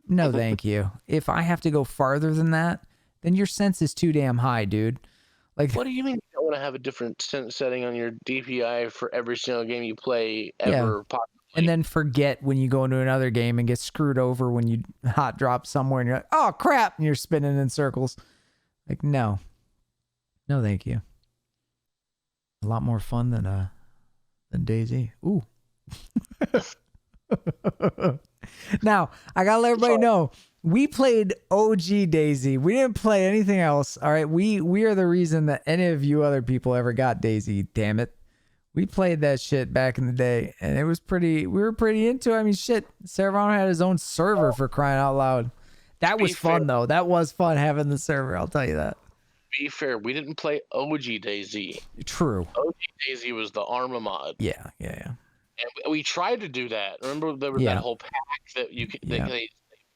No, thank you. If I have to go farther than that, then your sense is too damn high, dude. Like, what do you mean you don't want to have a different setting on your DPI for every single game you play ever? Yeah. And then forget when you go into another game and get screwed over when you hot drop somewhere and you're like, oh crap, and you're spinning in circles. Like, no, thank you. A lot more fun than DayZ. Ooh. Now, I gotta let everybody know, we played OG DayZ. We didn't play anything else. All right, we are the reason that any of you other people ever got DayZ. Damn it, we played that shit back in the day, and it was we were pretty into it. I mean, shit, Serevarno had his own server for crying out loud. That was fun though. That was fun having the server. I'll tell you that. Be fair, we didn't play OG DayZ. True. OG DayZ was the Arma mod. Yeah. And we tried to do that. Remember, there was that whole pack that they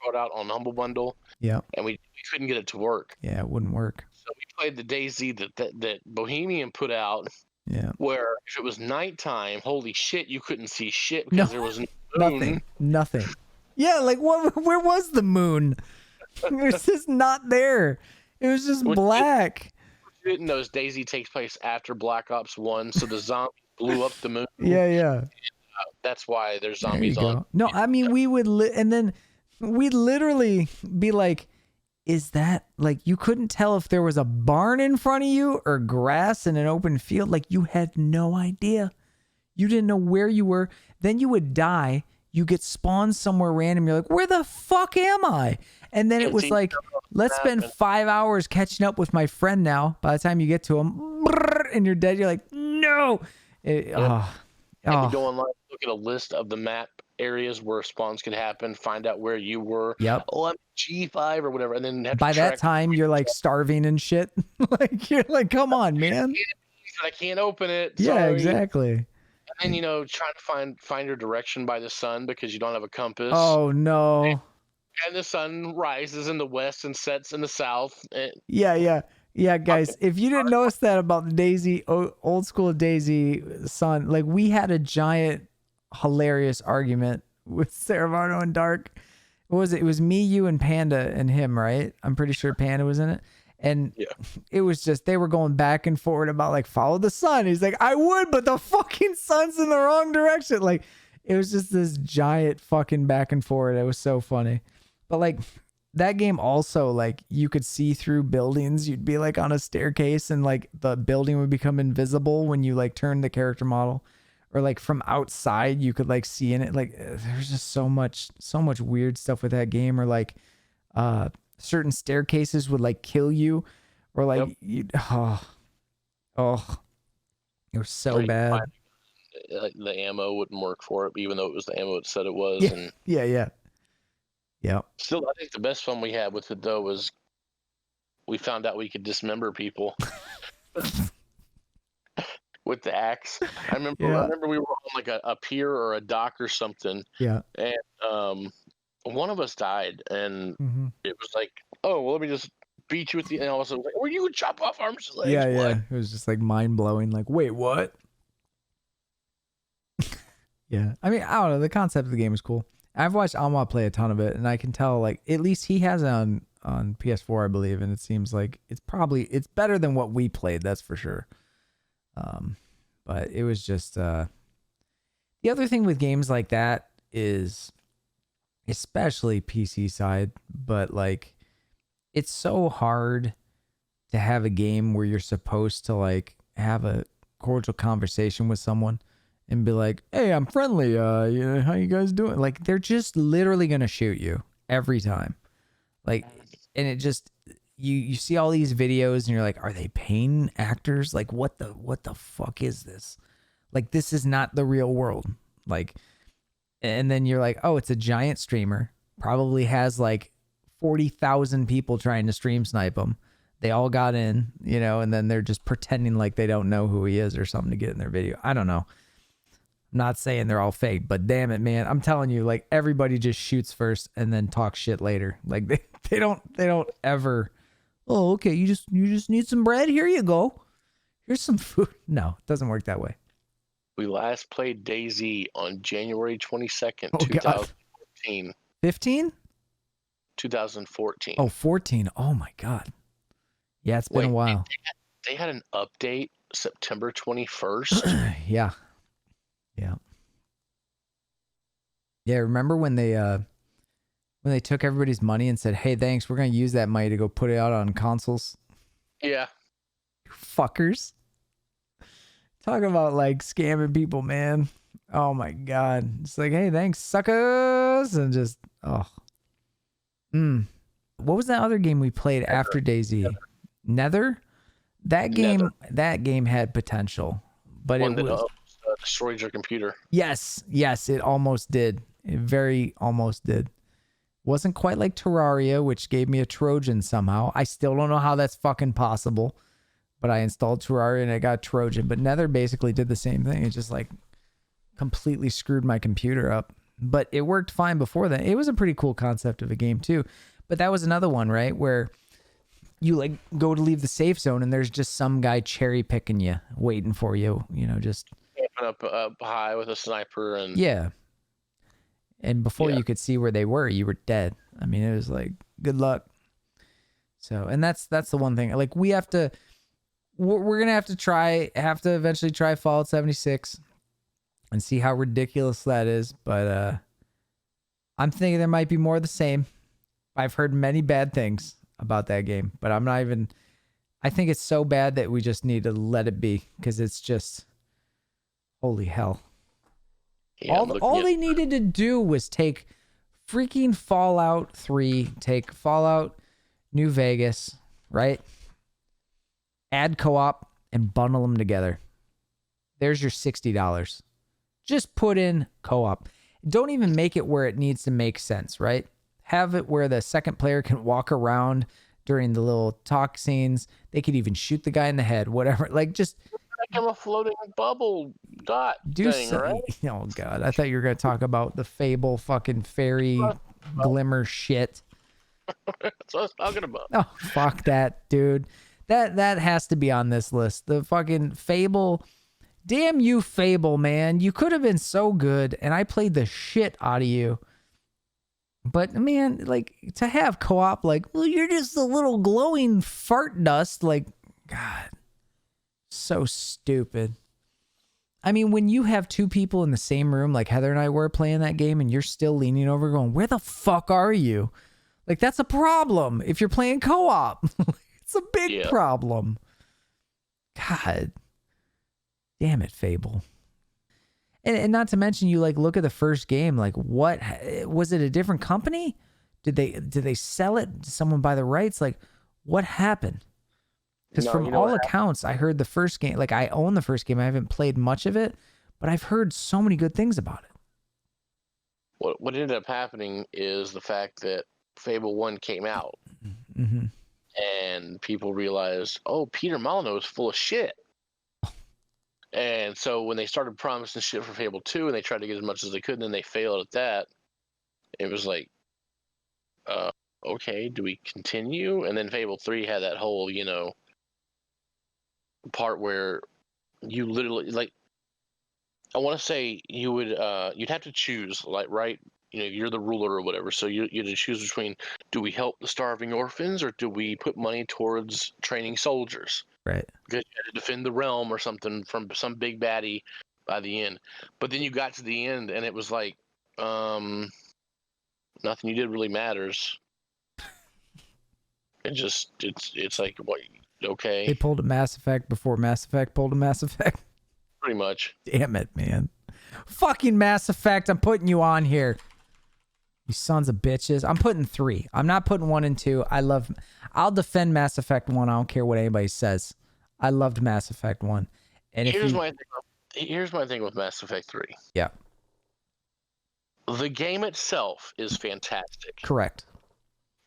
brought out on Humble Bundle. Yeah. And we couldn't get it to work. Yeah, it wouldn't work. So we played the DayZ that Bohemian put out. Yeah. Where if it was nighttime, holy shit, you couldn't see shit because there was nothing. Yeah, like where was the moon? It was just not there. It was just black. You didn't know DayZ takes place after Black Ops 1, so the zombies blew up the moon. Yeah. That's why there's zombies on. No, I mean, we would, and then we'd literally be like, is that, like, you couldn't tell if there was a barn in front of you or grass in an open field. Like, you had no idea. You didn't know where you were. Then you would die. You get spawned somewhere random. You're like, where the fuck am I? And then it was like, let's spend 5 hours catching up with my friend now. By the time you get to him, and you're dead, you're like, no. And you go online, look at a list of the map areas where spawns could happen, find out where you were. Yep. Oh, I'm G5 or whatever. And then by that time, you're like starving and shit. Like, you're like, come on, man. I can't open it. Yeah, Sorry. exactly. And trying to find your direction by the sun because you don't have a compass. Oh, no. And the sun rises in the west and sets in the south. Yeah, guys, if you didn't notice that about the DayZ, old school DayZ sun, like, we had a giant, hilarious argument with Serevarno and Dark. What was it? It was me, you, and Panda and him, right? I'm pretty sure Panda was in it. And it was just, they were going back and forward about, like, follow the sun. He's like, I would, but the fucking sun's in the wrong direction. Like, it was just this giant fucking back and forward. It was so funny. But, like, that game also, like, you could see through buildings. You'd be like on a staircase and like the building would become invisible when you like turn the character model, or like from outside you could like see in it. Like, there's just so much weird stuff with that game. Or like certain staircases would like kill you, or like it was so bad. Like the ammo wouldn't work for it, even though it was the ammo it said it was. Yeah. Still, I think the best fun we had with it though was we found out we could dismember people with the axe. I remember we were on like a pier or a dock or something. Yeah. And one of us died, and it was like, oh, well, let me just beat you with the. And also, like, well, you would chop off arms and legs. Yeah. It was just like mind blowing. Like, wait, what? Yeah. I mean, I don't know. The concept of the game is cool. I've watched Alma play a ton of it, and I can tell, like, at least he has it on PS4, I believe, and it seems like it's better than what we played, that's for sure. But it was just the other thing with games like that is, especially PC side, but like, it's so hard to have a game where you're supposed to like have a cordial conversation with someone and be like, "Hey, I'm friendly. You know, how you guys doing?" Like, they're just literally gonna shoot you every time. Like, and it just you see all these videos and you're like, are they paying actors? Like, what the fuck is this? Like, this is not the real world. Like, and then you're like, oh, it's a giant streamer. Probably has like 40,000 people trying to stream snipe him. They all got in, you know, and then they're just pretending like they don't know who he is or something to get in their video. I don't know. I'm not saying they're all fake, but damn it, man. I'm telling you, like, everybody just shoots first and then talks shit later. Like, they don't ever, oh, okay, you just need some bread. Here you go. Here's some food. No, it doesn't work that way. We last played DayZ on January 22nd, Oh, God. 2014. 15? 2014. Oh, 14. Oh, my God. Yeah, it's been a while. They had an update September 21st. Yeah. Yeah. Yeah, remember when they took everybody's money and said, "Hey, thanks, we're going to use that money to go put it out on consoles." Yeah. You fuckers. Talk about like scamming people, man. Oh my God. It's like, "Hey, thanks, suckers." And just, oh. What was that other game we played after DayZ? Nether? That game had potential, but One it was that destroyed your computer. Yes, it almost did. It very almost did. Wasn't quite like Terraria, which gave me a Trojan somehow. I still don't know how that's fucking possible, but I installed Terraria and I got Trojan. But Nether basically did the same thing. It just like completely screwed my computer up. But it worked fine before that. It was a pretty cool concept of a game too. But that was another one, right? Where you like go to leave the safe zone and there's just some guy cherry picking you, waiting for you, you know, just camping up high with a sniper and yeah. And before you could see where they were, you were dead. I mean, it was like, good luck. So, and that's the one thing. Like, we're gonna have to eventually try Fallout 76 and see how ridiculous that is. But I'm thinking there might be more of the same. I've heard many bad things about that game, but I'm not even. I think it's so bad that we just need to let it be because it's just holy hell. Yeah, all they needed to do was take freaking Fallout 3, take Fallout New Vegas, right? Add co-op and bundle them together. There's your $60. Just put in co-op. Don't even make it where it needs to make sense, right? Have it where the second player can walk around during the little talk scenes. They could even shoot the guy in the head, whatever. Like, just like I'm a floating bubble dot thing, right? Oh God, I thought you were gonna talk about the Fable fucking fairy glimmer shit. That's what I was talking about. Oh, fuck that, dude. That has to be on this list. The fucking Fable. Damn you, Fable, man. You could have been so good, and I played the shit out of you. But man, like, to have co-op, like, well, you're just a little glowing fart dust. Like, God, so stupid. I mean, when you have two people in the same room, like Heather and I were playing that game, and you're still leaning over going, where the fuck are you? Like, that's a problem if you're playing co-op. It's a big problem. God. Damn it, Fable. And not to mention, you like look at the first game, like, what was it? A different company? Did they sell it? Did someone buy the rights? Like, what happened? Because from all accounts, I heard the first game, like, I own the first game. I haven't played much of it, but I've heard so many good things about it. What ended up happening is the fact that Fable 1 came out, and people realized, oh, Peter Molyneux is full of shit. And so when they started promising shit for Fable 2 and they tried to get as much as they could and then they failed at that, it was like, okay, do we continue? And then Fable 3 had that whole, part where you literally, like, I want to say you would you'd have to choose, like, right, you're the ruler or whatever, so you had to choose between, do we help the starving orphans or do we put money towards training soldiers, Right. because you had to defend the realm or something from some big baddie by the end. But then you got to the end and it was like, nothing you did really matters. It's like, what? Okay, They pulled a Mass Effect before Mass Effect pulled a Mass Effect. pretty much. Damn it, man. Fucking Mass Effect, I'm putting you on here. You sons of bitches. I'm putting 3. I'm not putting 1 and 2. I'll defend Mass Effect 1. I don't care what anybody says. I loved Mass Effect 1. And here's my thing with Mass Effect 3. Yeah. The game itself is fantastic. Correct.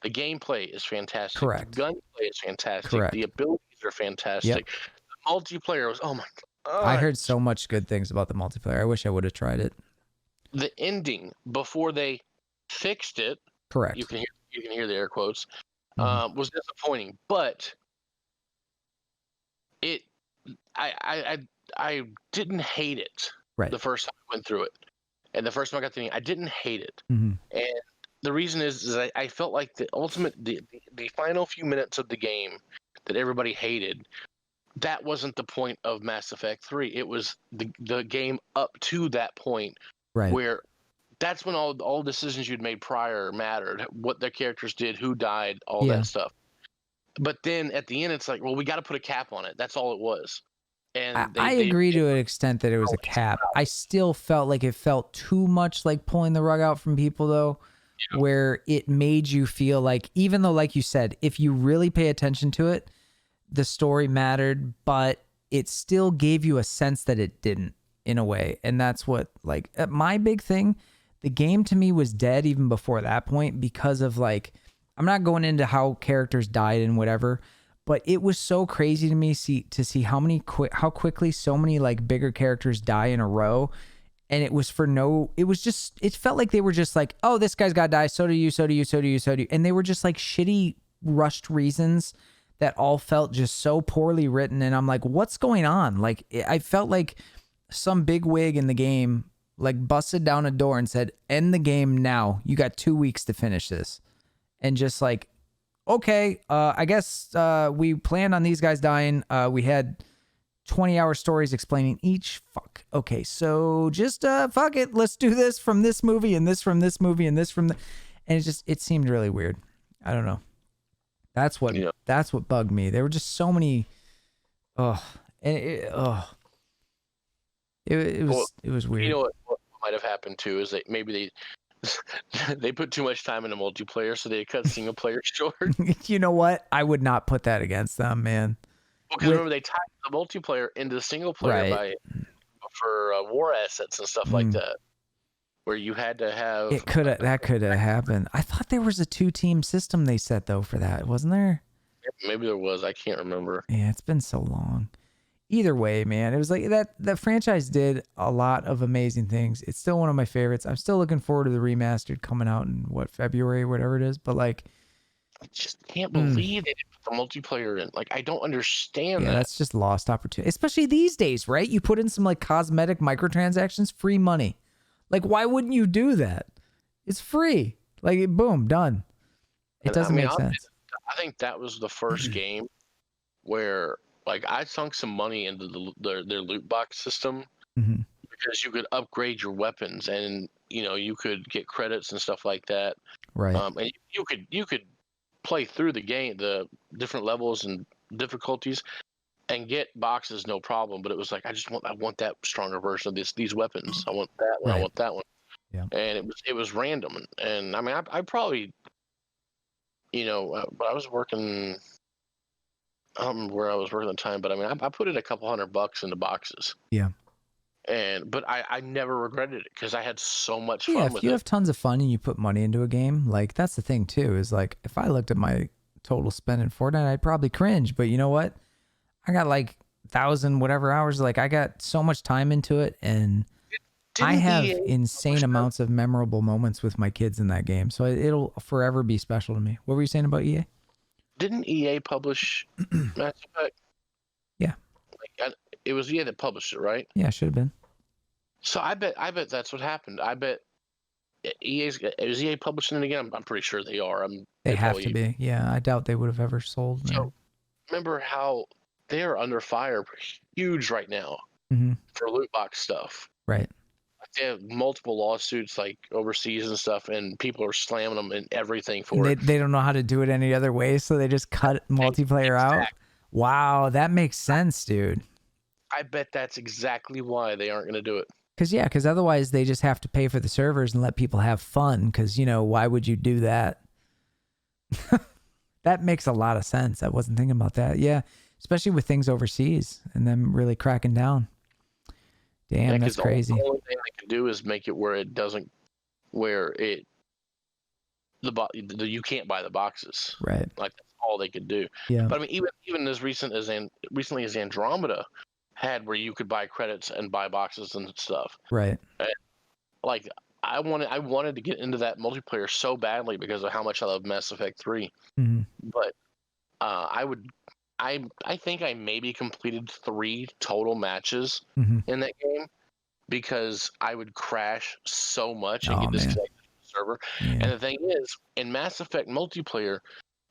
The gameplay is fantastic. Correct. The gunplay is fantastic. Correct. The abilities are fantastic. Yep. The multiplayer was, oh my god. I heard so much good things about the multiplayer. I wish I would have tried it. The ending, before they fixed it, Correct. you can hear the air quotes, was disappointing. But I didn't hate it the first time I went through it. And the first time I got the thing, I didn't hate it. Mm-hmm. And the reason is I felt like the final few minutes of the game that everybody hated, that wasn't the point of Mass Effect 3. It was the game up to that point, right, where that's when all decisions you'd made prior mattered, what their characters did, who died, all that stuff. But then at the end, it's like, well, we got to put a cap on it. That's all it was. And I agree to an extent that it was a cap. I still felt like it felt too much like pulling the rug out from people, though, where it made you feel like, even though, like you said, if you really pay attention to it, the story mattered, but it still gave you a sense that it didn't, in a way. And that's what, like, my big thing, the game to me was dead even before that point because of, like, I'm not going into how characters died and whatever, but it was so crazy to me to see how quickly so many, like, bigger characters die in a row. And it was it felt like they were just like, oh, this guy's got to die. So do you, so do you, so do you, so do you. And they were just like shitty rushed reasons that all felt just so poorly written. And I'm like, what's going on? Like, I felt like some big wig in the game, like, busted down a door and said, end the game now. You got 2 weeks to finish this. And just like, okay, I guess we planned on these guys dying. We had 20-hour stories explaining each. Fuck. Okay, so just fuck it. Let's do this from this movie and this from this movie and this from the. And it seemed really weird. I don't know. That's what bugged me. There were just so many. It was weird. You know what might have happened too is that maybe they put too much time into multiplayer, so they cut single player short. You know what? I would not put that against them, man. Because remember, they tied the multiplayer into the single player for war assets and stuff like that, where you had to have. That could have happened. I thought there was a 2-team system they set though for that, wasn't there? Maybe there was. I can't remember. Yeah, it's been so long. Either way, man, it was like that franchise did a lot of amazing things. It's still one of my favorites. I'm still looking forward to the remastered coming out in February, whatever it is. But like, I just can't believe they didn't put the multiplayer in. Like, I don't understand that. That's just lost opportunity, especially these days, right? You put in some like cosmetic microtransactions, free money. Like, why wouldn't you do that? It's free. Like, boom, done. It doesn't make sense. I think that was the first game where, like, I sunk some money into their loot box system because you could upgrade your weapons and you could get credits and stuff like that. Right. And you could play through the game, the different levels and difficulties, and get boxes no problem. But it was like, I want that stronger version of these weapons. I want that one. Right. I want that one. Yeah. And it was random. And I mean, I probably, but I was working. I don't remember where I was working at the time, but I mean, I put in a couple $100 into boxes. Yeah. But I never regretted it because I had so much fun with it. Yeah, if you have tons of fun and you put money into a game, like, that's the thing too, is like, if I looked at my total spend in Fortnite, I'd probably cringe. But you know what? I got like 1,000 whatever hours. Like, I got so much time into it, and I have insane amounts of memorable moments with my kids in that game. So it'll forever be special to me. What were you saying about EA? Didn't EA publish Mass Effect? Yeah. It was EA that published it, right? Yeah, should have been. So I bet that's what happened. I bet is EA publishing it again? I'm pretty sure they are. They They have to probably. be. Yeah, I doubt they would have ever sold. So remember how they're under fire huge right now Mm-hmm. for loot box stuff. Right. They have multiple lawsuits like overseas and stuff, and people are slamming them and everything And for it. they don't know how to do it any other way, so they just cut multiplayer out. Wow, that makes sense, dude. I bet that's exactly why they aren't going to do it. Because otherwise they just have to pay for the servers and let people have fun. Because, why would you do that? That makes a lot of sense. I wasn't thinking about that. Yeah, especially with things overseas and them really cracking down. Damn, Yeah, that's crazy. The only thing they can do is make it where it doesn't, you can't buy the boxes. Right. Like that's all they could do. Yeah. But I mean, even as recently as Andromeda had where you could buy credits and buy boxes and stuff. Right. And, like I wanted to get into that multiplayer so badly because of how much I love Mass Effect 3. Mm-hmm. But I think I maybe completed 3 total matches in that game because I would crash so much and get disconnected from the server. Yeah. And the thing is, in Mass Effect multiplayer,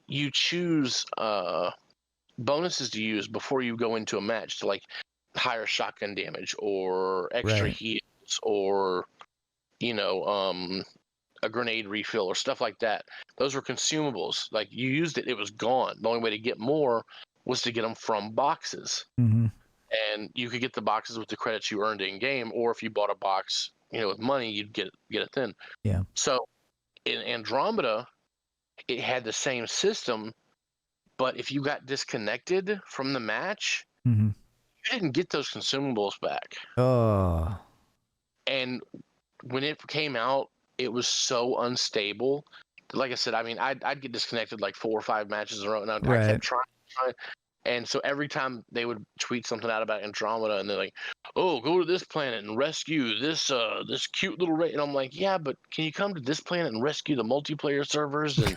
you choose bonuses to use before you go into a match to like higher shotgun damage or extra heals or a grenade refill or stuff like that. Those were consumables. Like you used it, it was gone. The only way to get more was to get them from boxes. Mm-hmm. And you could get the boxes with the credits you earned in game, or if you bought a box, with money, you'd get it then. Yeah. So in Andromeda, it had the same system, but if you got disconnected from the match, you didn't get those consumables back. Oh. And when it came out, it was so unstable. Like I said, I mean, I'd get disconnected like 4 or 5 matches in a row, and I kept trying. And so every time they would tweet something out about Andromeda, and they're like, "Oh, go to this planet and rescue this cute little and I'm like, "Yeah, but can you come to this planet and rescue the multiplayer servers?" And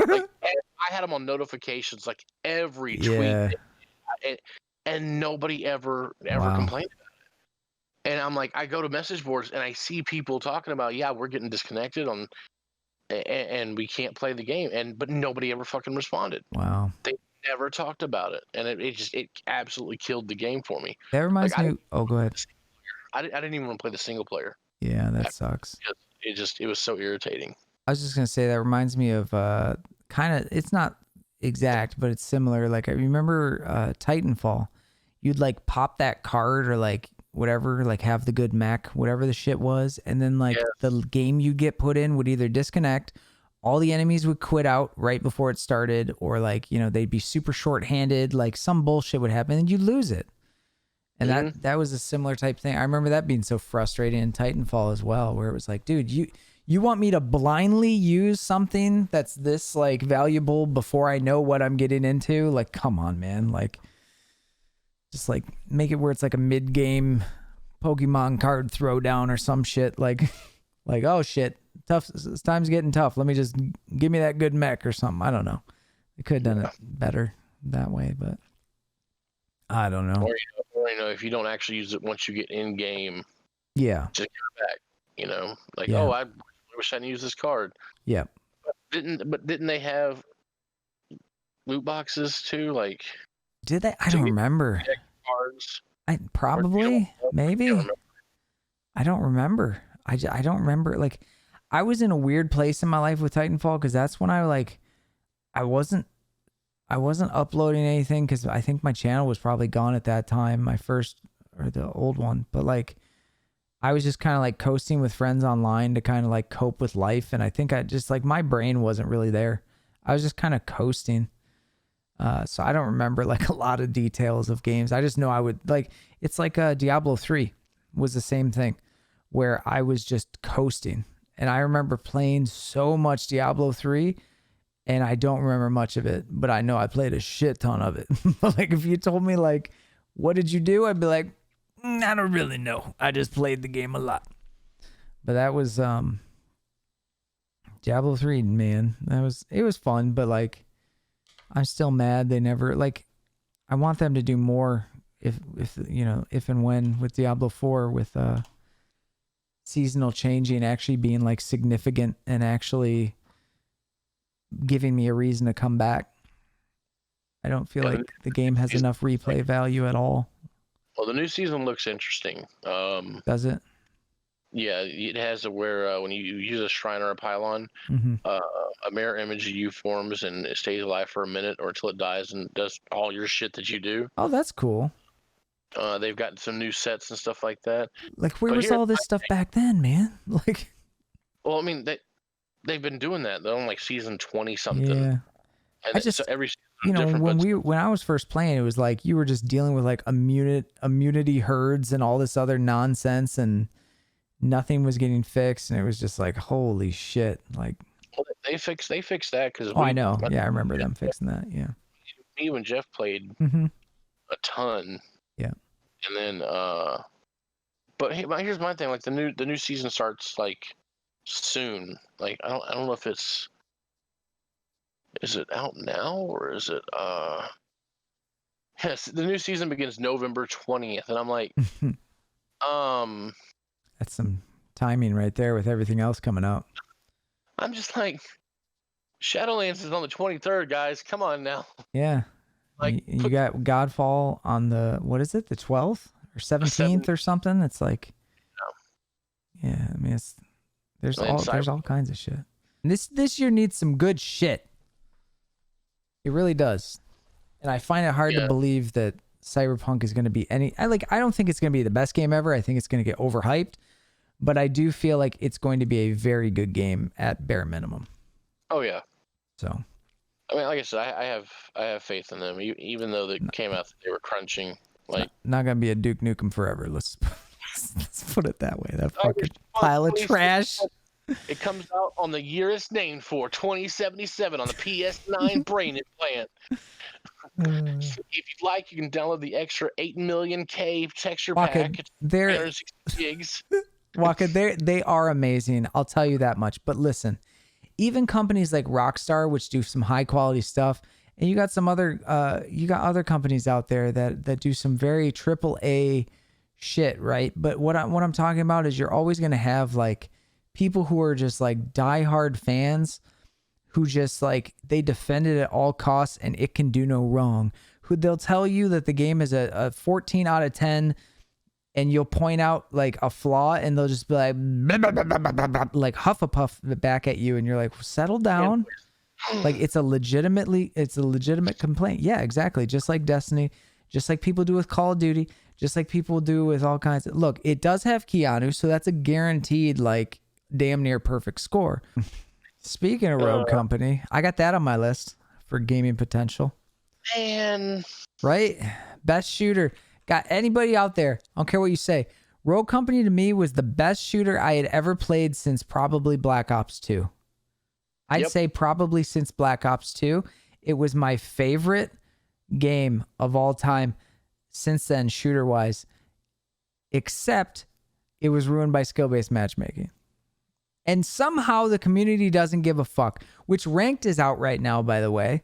like, I had them on notifications like every tweet, and nobody ever complained about it. And I'm like, I go to message boards and I see people talking about, "Yeah, we're getting disconnected and we can't play the game," but nobody ever fucking responded. Wow. They never talked about it, and it absolutely killed the game for me. That reminds me. Oh, go ahead. I didn't even want to play the single player. Yeah, that sucks. It was so irritating. I was just gonna say that reminds me of kind of. It's not exact, but it's similar. Like I remember Titanfall. You'd like pop that card or like whatever, like have the good mech, whatever the shit was, and then like the game you get put in would either disconnect. All the enemies would quit out right before it started, or like, they'd be super short-handed, like some bullshit would happen and you'd lose it. And that was a similar type thing. I remember that being so frustrating in Titanfall as well, where it was like, dude, you want me to blindly use something that's this like valuable before I know what I'm getting into? Like, come on, man. Like, just like make it where it's like a mid-game Pokemon card throwdown or some shit. Like, oh shit. Tough. Time's getting tough. Let me just give me that good mech or something. I don't know. They could have done it better that way, but I don't know. Or if you don't actually use it once you get in game, just give it back. Oh, I wish I didn't use this card. Yeah. But didn't they have loot boxes too? Like, did they? I don't remember. Cards. Probably, maybe. I don't remember. I don't remember. Like, I was in a weird place in my life with Titanfall because that's when I wasn't uploading anything because I think my channel was probably gone at that time, my first or the old one. But like, I was just kind of like coasting with friends online to kind of like cope with life, and I think I just like my brain wasn't really there. I was just kind of coasting. So I don't remember like a lot of details of games. I just know I would like. It's like Diablo 3 was the same thing, where I was just coasting. And I remember playing so much Diablo 3 and I don't remember much of it, but I know I played a shit ton of it. But like if you told me like, what did you do? I'd be like, I don't really know. I just played the game a lot. But that was Diablo 3, man. It was fun, but like I'm still mad they never like I want them to do more if and when with Diablo 4 with seasonal changing actually being like significant and actually giving me a reason to come back. I don't feel like the game has enough replay value at all. Well, the new season looks interesting. Does it? Yeah, it has where when you use a shrine or a pylon, a mirror image of you forms and it stays alive for a minute or until it dies and does all your shit that you do. Oh, that's cool. They've got some new sets and stuff like that. Like, where was all this stuff back then, man? Like, well, I mean, they've been doing that. They're on like season 20 something. Yeah. And so every when I was first playing, it was like you were just dealing with like immunity herds and all this other nonsense, and nothing was getting fixed, and it was just like, holy shit! Like, well, they fixed that because I know. Yeah, I remember them fixing that. Yeah. Me and Jeff played a ton. Yeah. And then, but hey, here's my thing. Like the new season starts like soon. Like I don't know if is it out now or is it yes, the new season begins November 20th, and I'm like, that's some timing right there with everything else coming up. I'm just like, Shadowlands is on the 23rd, guys. Come on now. Yeah. Like, you got Godfall on the, what is it, the 12th or 17th or something? It's like, yeah, I mean, there's all kinds of shit. And this year needs some good shit. It really does. And I find it hard to believe that Cyberpunk is going to be I don't think it's going to be the best game ever. I think it's going to get overhyped, but I do feel like it's going to be a very good game at bare minimum. Oh yeah. So, I mean, like I said, I have faith in them, even though they came out that they were crunching. Like, not gonna be a Duke Nukem forever. Let's put it that way. That fucking pile of trash. It comes out on the year it's named for, 2077, on the PS9 brain implant. So if you'd like, you can download the extra 8 million K texture pack. It's 360 gigs. Waka, they are amazing. I'll tell you that much. But listen, even companies like Rockstar, which do some high quality stuff, and you got other companies out there that do some very AAA shit, right? But what I'm talking about is you're always gonna have like people who are just like diehard fans who just like they defend it at all costs and it can do no wrong. Who they'll tell you that the game is a 14 out of 10. And you'll point out like a flaw and they'll just be like, blah, blah, blah, blah, blah, blah, like huff a puff back at you. And you're like, settle down. Like it's a legitimate complaint. Yeah, exactly. Just like Destiny, just like people do with Call of Duty, just like people do with all kinds of, look, it does have Keanu. So that's a guaranteed, like damn near perfect score. Speaking of Rogue Company, I got that on my list for gaming potential. Man. Right? Best shooter. Got anybody out there? I don't care what you say. Rogue Company to me was the best shooter I had ever played since probably Black Ops 2. I'd say probably since Black Ops 2. It was my favorite game of all time since then, shooter-wise. Except it was ruined by skill-based matchmaking. And somehow the community doesn't give a fuck. Which Ranked is out right now, by the way.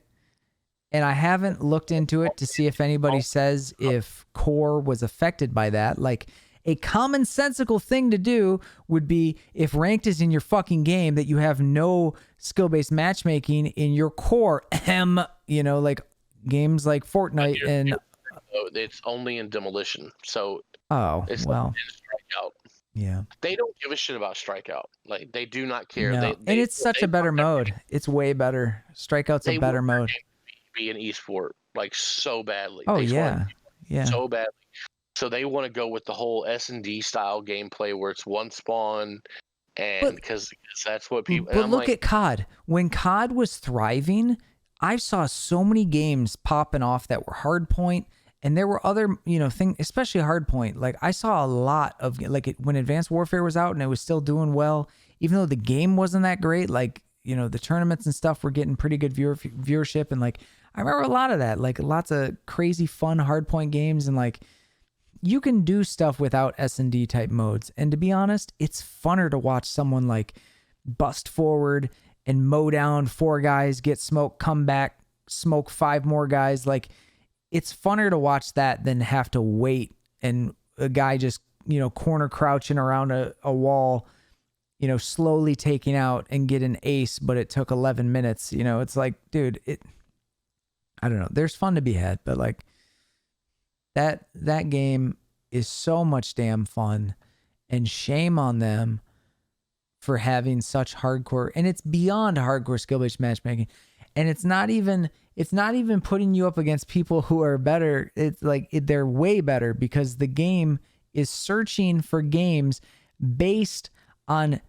And I haven't looked into it to see if anybody says if Core was affected by that. Like, a commonsensical thing to do would be if Ranked is in your fucking game that you have no skill-based matchmaking in your Core. Like games like Fortnite and... It's only in Demolition. So... Oh, it's well. Strikeout. Yeah. They don't give a shit about Strikeout. Like, they do not care. No. And it's such a better mode. It's way better. Strikeout's a better mode. Be an esport like so badly. Oh yeah, so badly. So they want to go with the whole S&D style gameplay where it's one spawn, and because that's what people. But look at COD. When COD was thriving, I saw so many games popping off that were hardpoint, and there were other things, especially hardpoint. Like I saw a lot of when Advanced Warfare was out and it was still doing well, even though the game wasn't that great. Like the tournaments and stuff were getting pretty good viewership, and like. I remember a lot of that, like lots of crazy fun hardpoint games, and like you can do stuff without S&D type modes. And to be honest, it's funner to watch someone like bust forward and mow down 4 guys, get smoke, come back, smoke 5 more guys. Like it's funner to watch that than have to wait and a guy just corner crouching around a wall, slowly taking out and get an ace, but it took 11 minutes. It's like, dude, I don't know. There's fun to be had, but like that game is so much damn fun, and shame on them for having such hardcore, and it's beyond hardcore skill-based matchmaking. And it's not even putting you up against people who are better. It's like they're way better, because the game is searching for games based on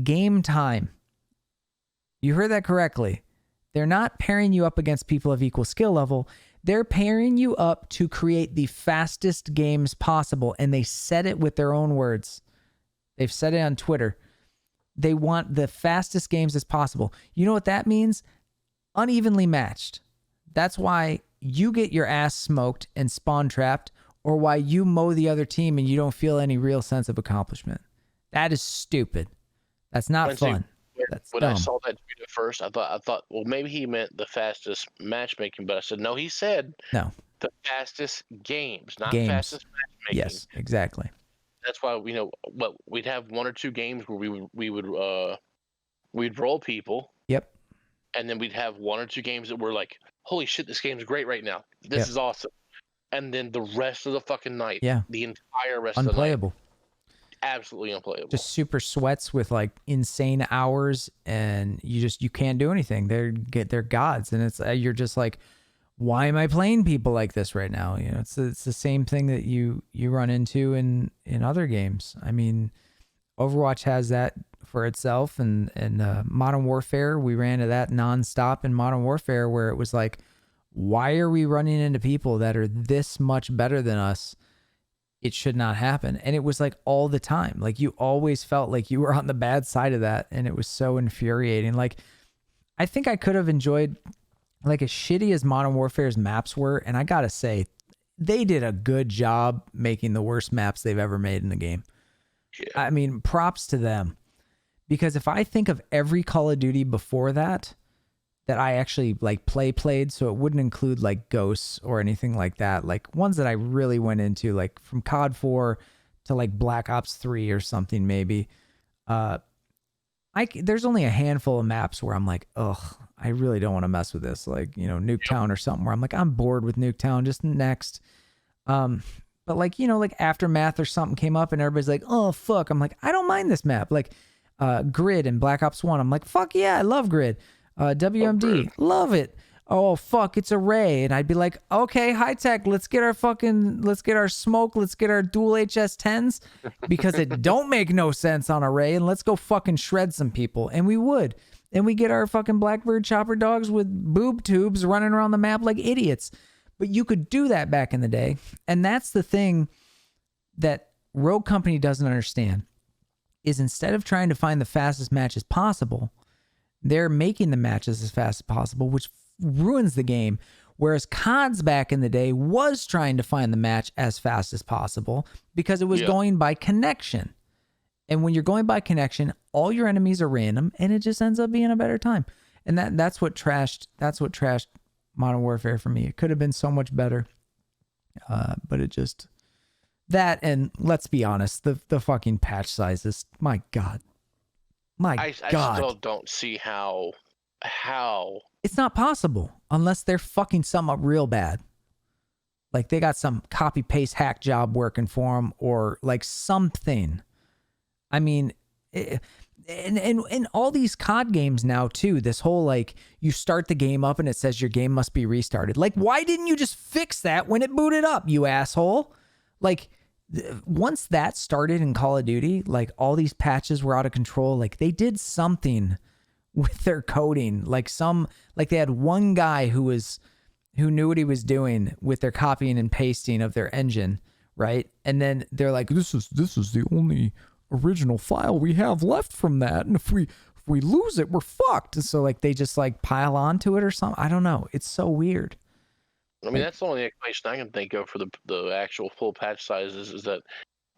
game time. You heard that correctly. They're not pairing you up against people of equal skill level. They're pairing you up to create the fastest games possible. And they said it with their own words. They've said it on Twitter. They want the fastest games as possible. You know what that means? Unevenly matched. That's why you get your ass smoked and spawn trapped, or why you mow the other team and you don't feel any real sense of accomplishment. That is stupid. That's not fun. That's when dumb. I saw that tweet at first, I thought, well, maybe he meant the fastest matchmaking, but I said, no, he said no, the fastest games, not games. fastest matchmaking. Yes, exactly. That's why we'd have one or two games where we'd roll people. Yep. And then we'd have one or two games that were like, holy shit, this game's great right now. This is awesome. And then the rest of the fucking night, the entire rest of the night, unplayable. Absolutely unplayable. Just super sweats with like insane hours, and you can't do anything. They're gods, and it's you're just like, why am I playing people like this right now? It's the same thing that you run into in other games. I mean, Overwatch has that for itself, and Modern Warfare, we ran into that nonstop in Modern Warfare, where it was like, why are we running into people that are this much better than us? It should not happen. And it was like all the time. Like you always felt like you were on the bad side of that, and it was so infuriating. Like I think I could have enjoyed, like, as shitty as Modern Warfare's maps were, and I gotta say, they did a good job making the worst maps they've ever made in the game. Yeah. I mean, props to them. Because if I think of every Call of Duty before that I actually like played, so it wouldn't include like Ghosts or anything like that, like ones that I really went into, like from COD 4 to like Black Ops 3 or something maybe. There's only a handful of maps where I'm like, ugh, I really don't want to mess with this. Like, Nuketown or something where I'm like, I'm bored with Nuketown, just next. But like, like Aftermath or something came up and everybody's like, oh, fuck. I'm like, I don't mind this map. Like Grid and Black Ops 1. I'm like, fuck yeah, I love Grid. WMD, love it. Oh, fuck, it's Array. And I'd be like, okay, high tech, let's get our smoke, let's get our dual HS10s, because it don't make no sense on Array, and let's go fucking shred some people. And we would. And we get our fucking Blackbird chopper dogs with boob tubes running around the map like idiots. But you could do that back in the day. And that's the thing that Rogue Company doesn't understand, is instead of trying to find the fastest matches possible, they're making the matches as fast as possible, which ruins the game. Whereas CODs back in the day was trying to find the match as fast as possible, because it was going by connection. And when you're going by connection, all your enemies are random, and it just ends up being a better time. And that's what trashed Modern Warfare for me. It could have been so much better. But it just, that, and let's be honest, the fucking patch sizes, my God. I still don't see how it's not possible unless they're fucking something up real bad. Like they got some copy paste hack job working for them, or like something. I mean, and all these COD games now too, this whole like, you start the game up and it says your game must be restarted. Like, why didn't you just fix that when it booted up, you asshole? Like, once that started in Call of Duty, like all these patches were out of control. Like they did something with their coding, like they had one guy who knew what he was doing with their copying and pasting of their engine, right? And then they're like, this is the only original file we have left from that, and if we lose it, we're fucked. So like they just like pile onto it or something. I don't know. It's so weird. I mean, that's the only explanation I can think of for the actual full patch sizes, is that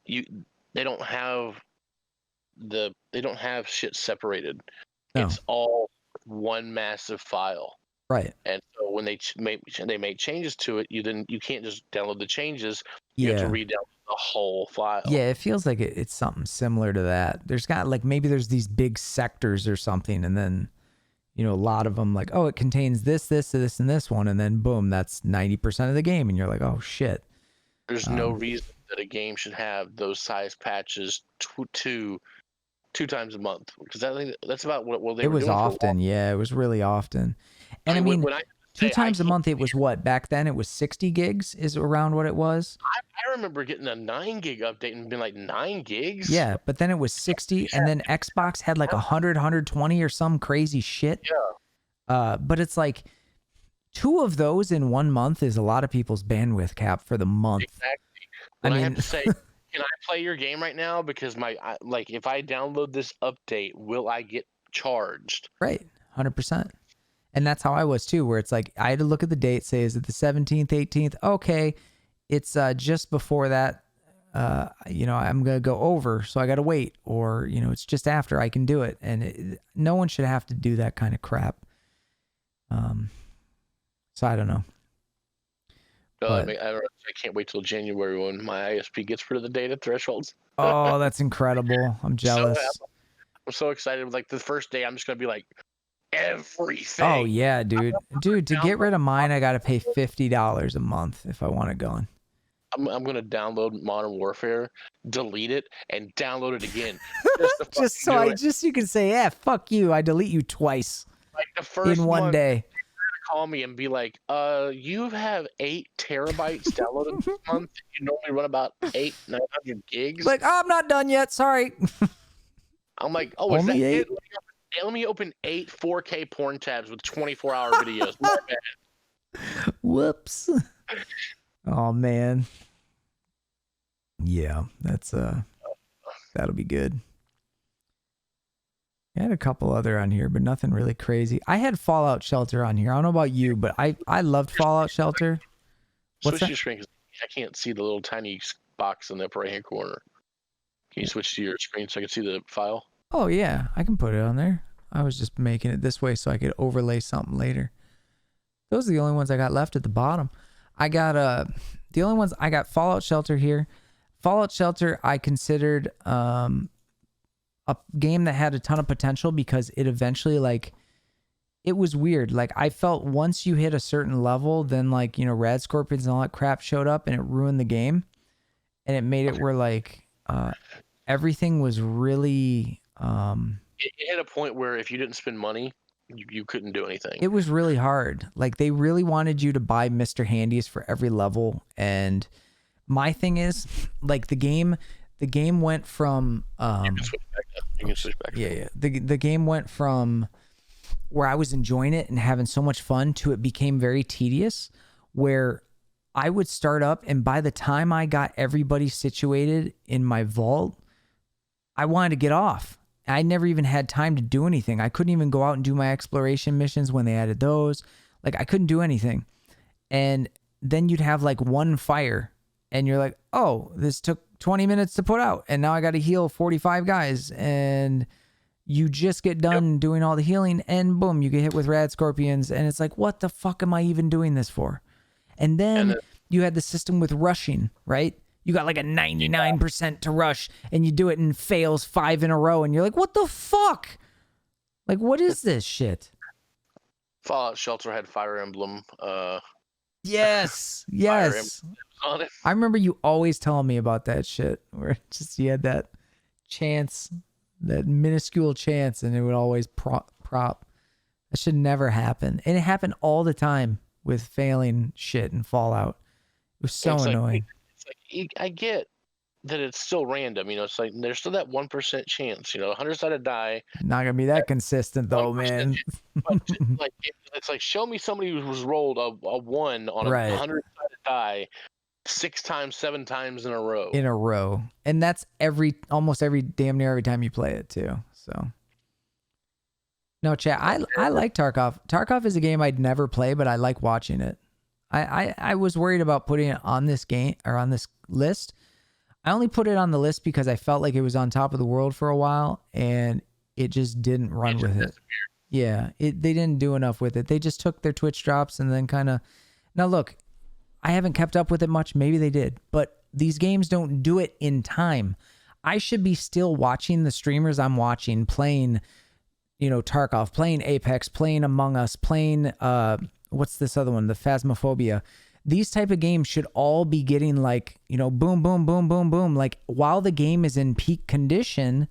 they don't have shit separated. No. It's all one massive file. Right. And so when they made changes to it, you can't just download the changes. You have to re-download the whole file. Yeah, it feels like it's something similar to that. There's got like maybe there's these big sectors or something, and then a lot of them like, oh, it contains this, this, this, and this one, and then boom, that's 90% of the game, and you're like, oh shit. There's no reason that a game should have those size patches two times a month, because that's about what they It were was doing often, yeah, it was really often. And I mean, when I two say times a month, it was what back then? It was 60 gigs is around what it was. I remember getting a 9 gig update and being like 9 gigs. Yeah, but then it was 60, and then Xbox had like 100, 120 or some crazy shit. Yeah. But it's like 2 of those in 1 month is a lot of people's bandwidth cap for the month. Exactly. When I have to say, can I play your game right now? Because like if I download this update, will I get charged? Right, 100%. And that's how I was too, where it's like I had to look at the date, say, is it the 17th, 18th? Okay, it's just before that. I'm gonna go over, so I gotta wait, or it's just after I can do it, and no one should have to do that kind of crap. So I don't know. I can't wait till January when my ISP gets rid of the data thresholds. Oh, that's incredible! I'm jealous. I'm so excited. Like the first day, I'm just gonna be like everything. Oh yeah, dude. To get rid of mine, I gotta pay $50 a month if I want it gone. I'm gonna download Modern Warfare, delete it, and download it again. Just you can say, yeah, fuck you. I delete you twice. Like the first in one day. Call me and be like, you have 8 terabytes downloaded this month. You normally run about 900 gigs. Like, oh, I'm not done yet. Sorry. I'm like, oh, is that it? Let me open 8 4K porn tabs with 24-hour videos. My bad. Whoops. Oh man. Yeah, that'll be good. I had a couple other on here, but nothing really crazy. I had Fallout Shelter on here. I don't know about you, but I loved Fallout Shelter. Switch your screen, 'cause I can't see the little tiny box in the upper right-hand corner. Can you switch to your screen so I can see the file? Oh yeah, I can put it on there. I was just making it this way so I could overlay something later. Those are the only ones I got left at the bottom. I got the only ones I got Fallout Shelter here. Fallout Shelter I considered a game that had a ton of potential because it eventually it was weird. Like I felt once you hit a certain level, then rad scorpions and all that crap showed up and it ruined the game. And it made it where everything was really it hit a point where if you didn't spend money, you couldn't do anything. It was really hard. Like they really wanted you to buy Mr. Handies for every level. And my thing is like the game went from you can switch back. Yeah. The game went from where I was enjoying it and having so much fun to it became very tedious, where I would start up and by the time I got everybody situated in my vault, I wanted to get off. I never even had time to do anything. I couldn't even go out and do my exploration missions when they added those. Like I couldn't do anything. And then you'd have one fire and you're like, oh, this took 20 minutes to put out. And now I got to heal 45 guys. And you just get done doing all the healing and boom, you get hit with rad scorpions. And it's like, what the fuck am I even doing this for? And then you had the system with rushing, right? You got a 99% to rush and you do it and fails 5 in a row. And you're like, what the fuck? Like, what is this shit? Fallout Shelter had Fire Emblem. Yes. On it. I remember you always telling me about that shit where just you had that chance, that minuscule chance, and it would always prop. That should never happen. And it happened all the time with failing shit in Fallout. It was so annoying. I get that it's still random, it's like there's still that 1% chance, 100-sided die. Not gonna be that consistent though, man. But it's like show me somebody who was rolled a 1 on a 100-sided die 6 times, 7 times in a row. And that's almost damn near every time you play it too. So no, chat. I like Tarkov. Tarkov is a game I'd never play, but I like watching it. I was worried about putting it on this game or on this list. I only put it on the list because I felt like it was on top of the world for a while and it just didn't run with it. Yeah, they didn't do enough with it. They just took their Twitch drops and then kind of... Now look, I haven't kept up with it much. Maybe they did. But these games don't do it in time. I should be still watching the streamers I'm watching playing, Tarkov, playing Apex, playing Among Us, playing what's this other one, the Phasmophobia. These type of games should all be getting like, boom, boom, boom, boom, boom. Like while the game is in peak condition,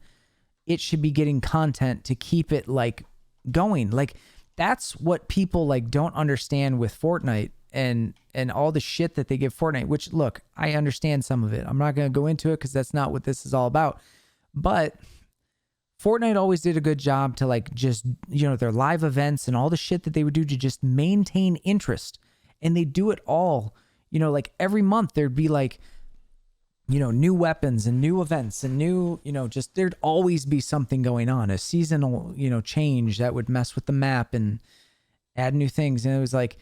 it should be getting content to keep it like going. Like that's what people like don't understand with Fortnite and all the shit that they give Fortnite, which look, I understand some of it. I'm not going to go into it because that's not what this is all about. But Fortnite always did a good job to like just, their live events and all the shit that they would do to just maintain interest. And they do it all, like every month there'd be like, new weapons and new events and new, just there'd always be something going on, a seasonal, change that would mess with the map and add new things. And it was like,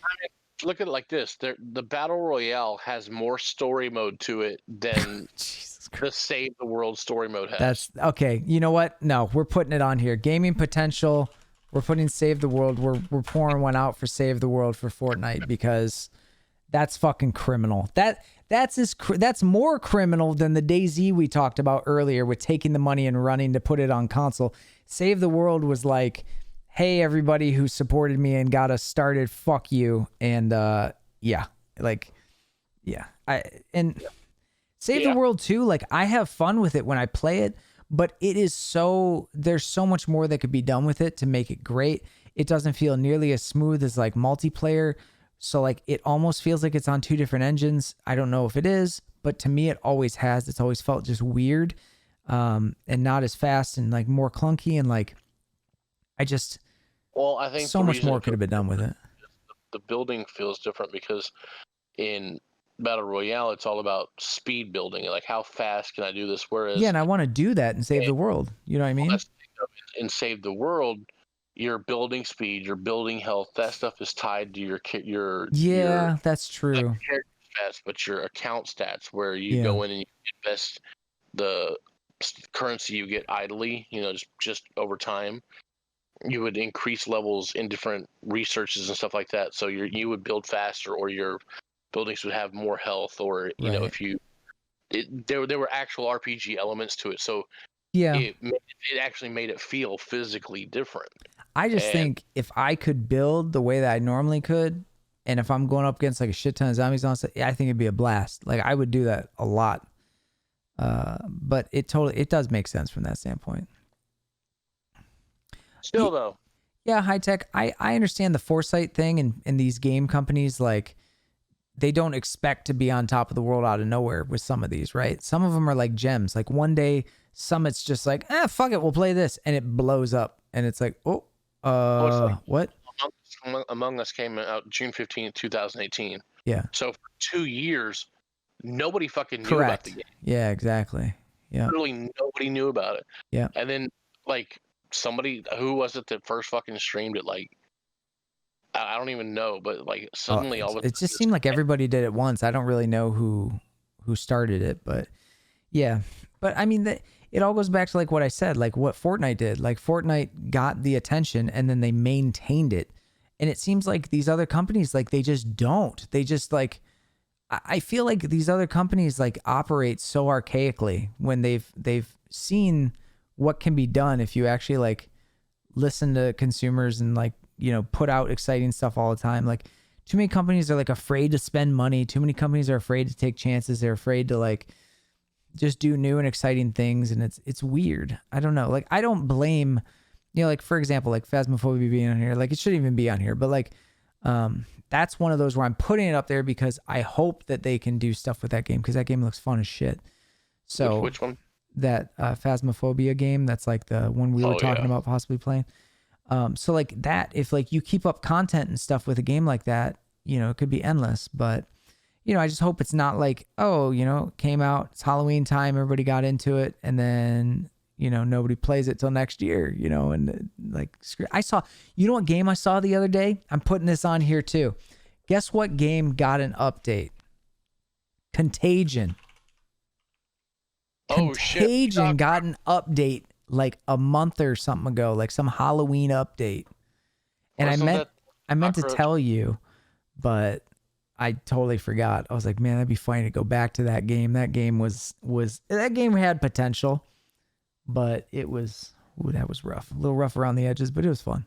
look at it like this: the battle royale has more story mode to it than the Save the World story mode has. That's okay. You know what? No, we're putting it on here. Gaming potential. We're putting Save the World. We're pouring one out for Save the World for Fortnite because that's fucking criminal. That's more criminal than the DayZ we talked about earlier with taking the money and running to put it on console. Save the World was like, hey, everybody who supported me and got us started, fuck you. And Save the World too. Like I have fun with it when I play it, but there's so much more that could be done with it to make it great. It doesn't feel nearly as smooth as like multiplayer. So like it almost feels like it's on two different engines. I don't know if it is, but to me it always has. It's always felt just weird and not as fast and like more clunky and like I think so much more could have been done with it. The building feels different because in Battle Royale it's all about speed building, like how fast can I do this, whereas and I want to do that and save the world, you know what I mean? In Save the World your building speed, your building health, that stuff is tied to your that's true, stats, but your account stats where you go in and you invest the currency you get idly, just over time. You would increase levels in different researches and stuff like that, so you would build faster, or your buildings would have more health, or if you there were actual RPG elements to it, so it actually made it feel physically different. I just think if I could build the way that I normally could, and if I'm going up against like a shit ton of zombies on stuff, I think it'd be a blast. Like I would do that a lot. But it does make sense from that standpoint. Still though. Yeah, high tech. I understand the foresight thing and these game companies, like they don't expect to be on top of the world out of nowhere with some of these, right? Some of them are like gems. Like one day Summit's just like, fuck it, we'll play this, and it blows up. And it's like, what? Among Us came out June 15th, 2018. Yeah. So for 2 years, nobody fucking knew about the game. Yeah, exactly. Yeah. Literally nobody knew about it. Yeah. And then, like, somebody, who was it that first fucking streamed it? Like, I don't even know, but like suddenly all of a sudden. It just seemed like everybody did it once. I don't really know who started it, but yeah. But I mean, it all goes back to like what I said, like what Fortnite did. Like Fortnite got the attention and then they maintained it. And it seems like these other companies, like they just don't. They just like, I feel like these other companies like operate so archaically when they've seen what can be done if you actually like listen to consumers and like, put out exciting stuff all the time. Like too many companies are like afraid to spend money. Too many companies are afraid to take chances. They're afraid to like just do new and exciting things. And it's weird. I don't know. Like I don't blame, like for example, like Phasmophobia being on here, like it shouldn't even be on here, but like, that's one of those where I'm putting it up there because I hope that they can do stuff with that game. Cause that game looks fun as shit. So which one? That Phasmophobia game. That's like the one we were talking about possibly playing. So like that, if like you keep up content and stuff with a game like that, it could be endless, but I just hope it's not like, came out, it's Halloween time, everybody got into it, and then, nobody plays it till next year, and like, I saw, what game I saw the other day? I'm putting this on here too. Guess what game got an update? Contagion. Contagion got an update like a month or something ago, like some Halloween update. And I meant to tell you, but I totally forgot. I was like, man, that'd be funny to go back to that game. That game that game had potential, but it was, that was rough. A little rough around the edges, but it was fun.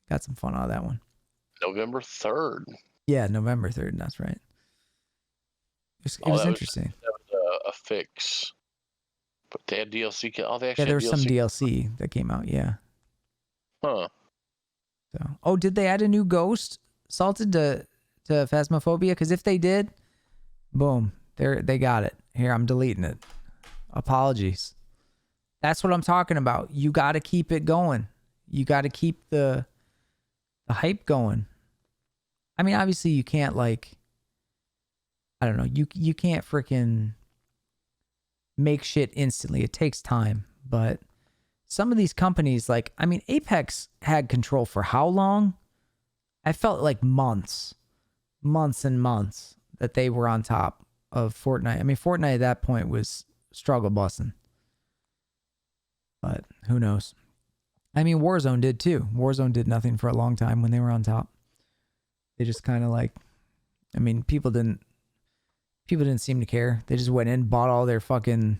Got some fun out of that one. November 3rd. Yeah, November 3rd. That's right. It was interesting. That was a fix. But they had DLC. Oh, they actually Yeah, there had was some DLC that came out. Yeah. Huh. So, did they add a new ghost salted to Phasmophobia? Because if they did, boom, they got it. Here, I'm deleting it. Apologies. That's what I'm talking about. You got to keep it going. You got to keep the hype going. I mean, obviously, you can't I don't know. You can't freaking make shit instantly. It takes time, but some of these companies, Apex had control for how long? I felt like months and months that they were on top of Fortnite. I mean, Fortnite at that point was struggle busting, but who knows? I mean, Warzone did too. Warzone did nothing for a long time when they were on top. They just kind of people didn't seem to care. They just went in, bought all their fucking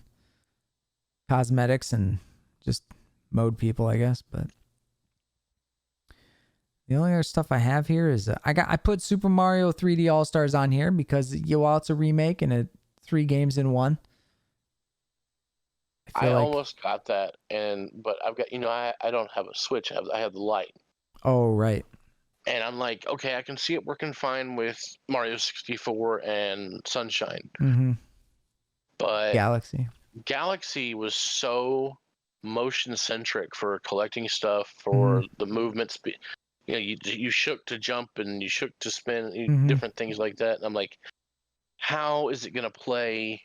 cosmetics and just mowed people, I guess. But the only other stuff I have here is I put Super Mario 3D All Stars on here because while it's a remake and 3 games in one. I almost got that, but I've got I don't have a Switch. I have the Lite. Oh right. And I'm like, okay, I can see it working fine with Mario 64 and Sunshine. Mm-hmm. But Galaxy was so motion centric for collecting stuff, for the movement speed. You shook to jump and you shook to spin, different things like that. And I'm like, how is it going to play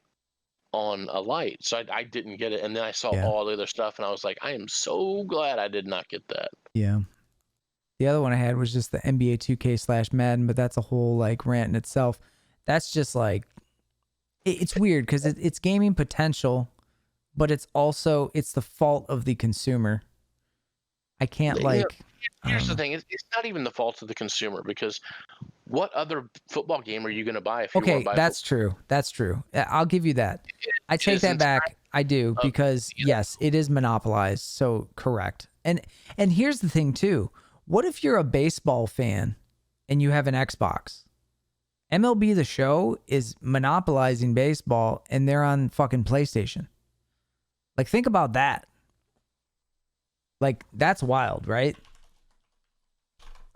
on a Lite? So I didn't get it. And then I saw all the other stuff and I was like, I am so glad I did not get that. Yeah. The other one I had was just the NBA 2K / Madden, but that's a whole rant in itself. That's just it's weird because it's gaming potential, but it's the fault of the consumer. I can't Here's the thing: it's not even the fault of the consumer, because what other football game are you going to buy if you want to buy? That's true. That's true. I'll give you that. I take that back. I do, because yes, it is monopolized. So correct. And here's the thing too. What if you're a baseball fan and you have an Xbox? MLB The Show is monopolizing baseball and they're on fucking PlayStation. Think about that. That's wild, right?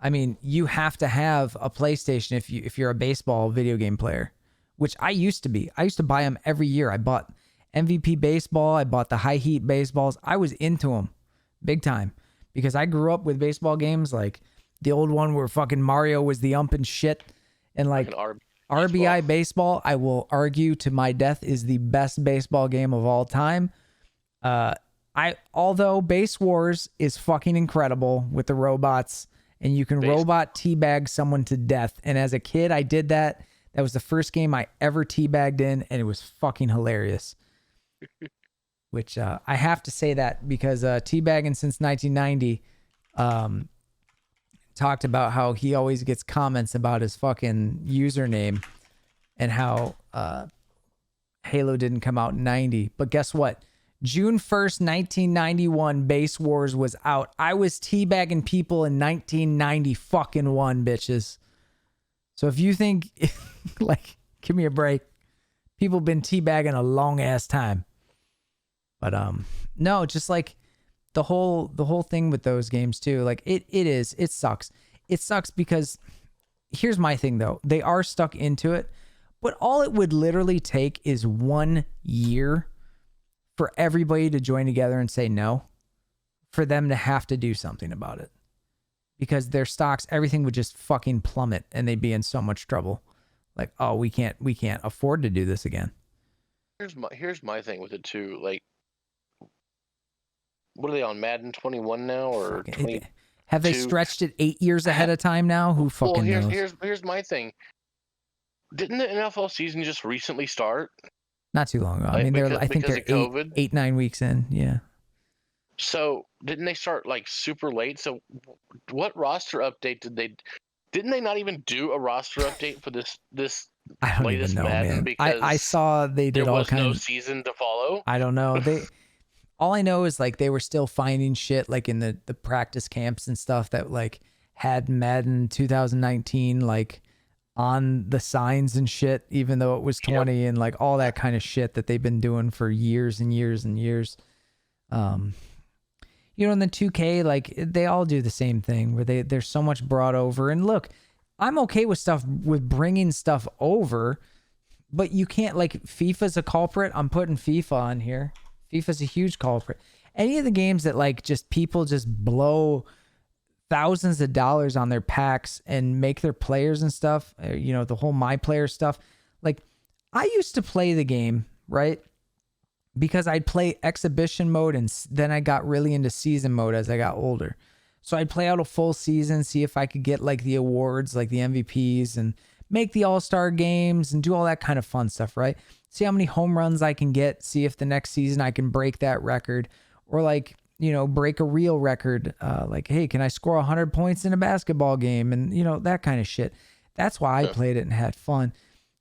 I mean, you have to have a PlayStation if you're a baseball video game player, which I used to be. I used to buy them every year. I bought MVP baseball. I bought the high heat baseballs. I was into them big time because I grew up with baseball games, like the old one where fucking Mario was the ump and shit, and RBI baseball. I will argue to my death is the best baseball game of all time. Although Base Wars is fucking incredible with the robots, and you can robot teabag someone to death. And as a kid, I did that. That was the first game I ever teabagged in, and it was fucking hilarious. Which I have to say that because teabagging since 1990 talked about how he always gets comments about his fucking username and how Halo didn't come out in 90. But guess what? June 1st, 1991, Base Wars was out. I was teabagging people in 1990 fucking one, bitches. So if you think, give me a break. People been teabagging a long ass time. But no, just the whole thing with those games too. It sucks. It sucks because here's my thing though. They are stuck into it, but all it would literally take is 1 year for everybody to join together and say no, for them to have to do something about it, because their stocks, everything would just fucking plummet and they'd be in so much trouble. We can't afford to do this again. Here's my thing with it too. What are they on, Madden 21 now or 20? Have they stretched it 8 years ahead of time now? Who fucking knows? Here's my thing. Didn't the NFL season just recently start? Not too long ago. I mean, I think they're 8-9 weeks in. Yeah. So didn't they start super late? So what roster update did didn't they not even do a roster update for this I don't even latest know, Madden man. because I saw they did there all was no kinds. season to follow? I don't know. All I know is like they were still finding shit like in the practice camps and stuff that like had Madden 2019 like on the signs and shit, even though it was 20 and like all that kind of shit that they've been doing for years and years and years. You know, in the 2K, like they all do the same thing where they're so much brought over. And look, I'm okay with stuff with bringing stuff over, but you can't like FIFA's a culprit. I'm putting FIFA on here. FIFA's a huge culprit. Any of the games that like just people just blow thousands of dollars on their packs and make their players and stuff, you know, the whole my player stuff. Like I used to play the game, right? Because I'd play exhibition mode and then I got really into season mode as I got older. So I'd play out a full season, see if I could get like the awards, like the MVPs and make the all-star games and do all that kind of fun stuff, right? See how many home runs I can get, see if the next season I can break that record or like, you know, break a real record. Like, hey, can I score 100 points in a basketball game? And, you know, that kind of shit. That's why I played it and had fun.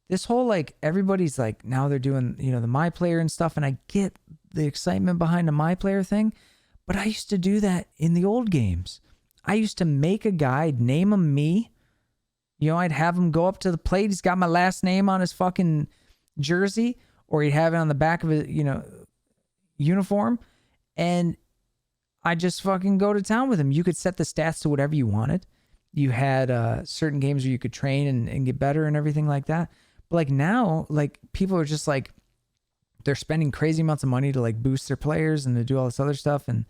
This whole, like, everybody's like, now they're doing, you know, the My Player and stuff. And I get the excitement behind the My Player thing. But I used to do that in the old games. I used to make a guy, name him me. You know, I'd have him go up to the plate. He's got my last name on his fucking jersey. Or he'd have it on the back of his, you know, uniform. And I just fucking go to town with him. You could set the stats to whatever you wanted. You had certain games where you could train and get better and everything like that. But like now, like people are just like, they're spending crazy amounts of money to like boost their players and to do all this other stuff. And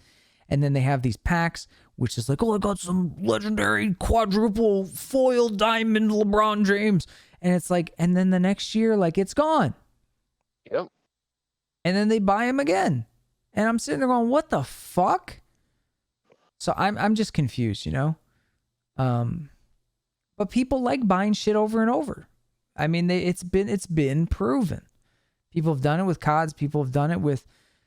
then they have these packs, which is like, oh, I got some legendary quadruple foil diamond LeBron James. And it's like, and then the next year, like it's gone. Yep. And then they buy him again. And I'm sitting there going, what the fuck? So I'm just confused, you know? But people like buying shit over and over. I mean, it's been proven. People have done it with CODs. People have done it with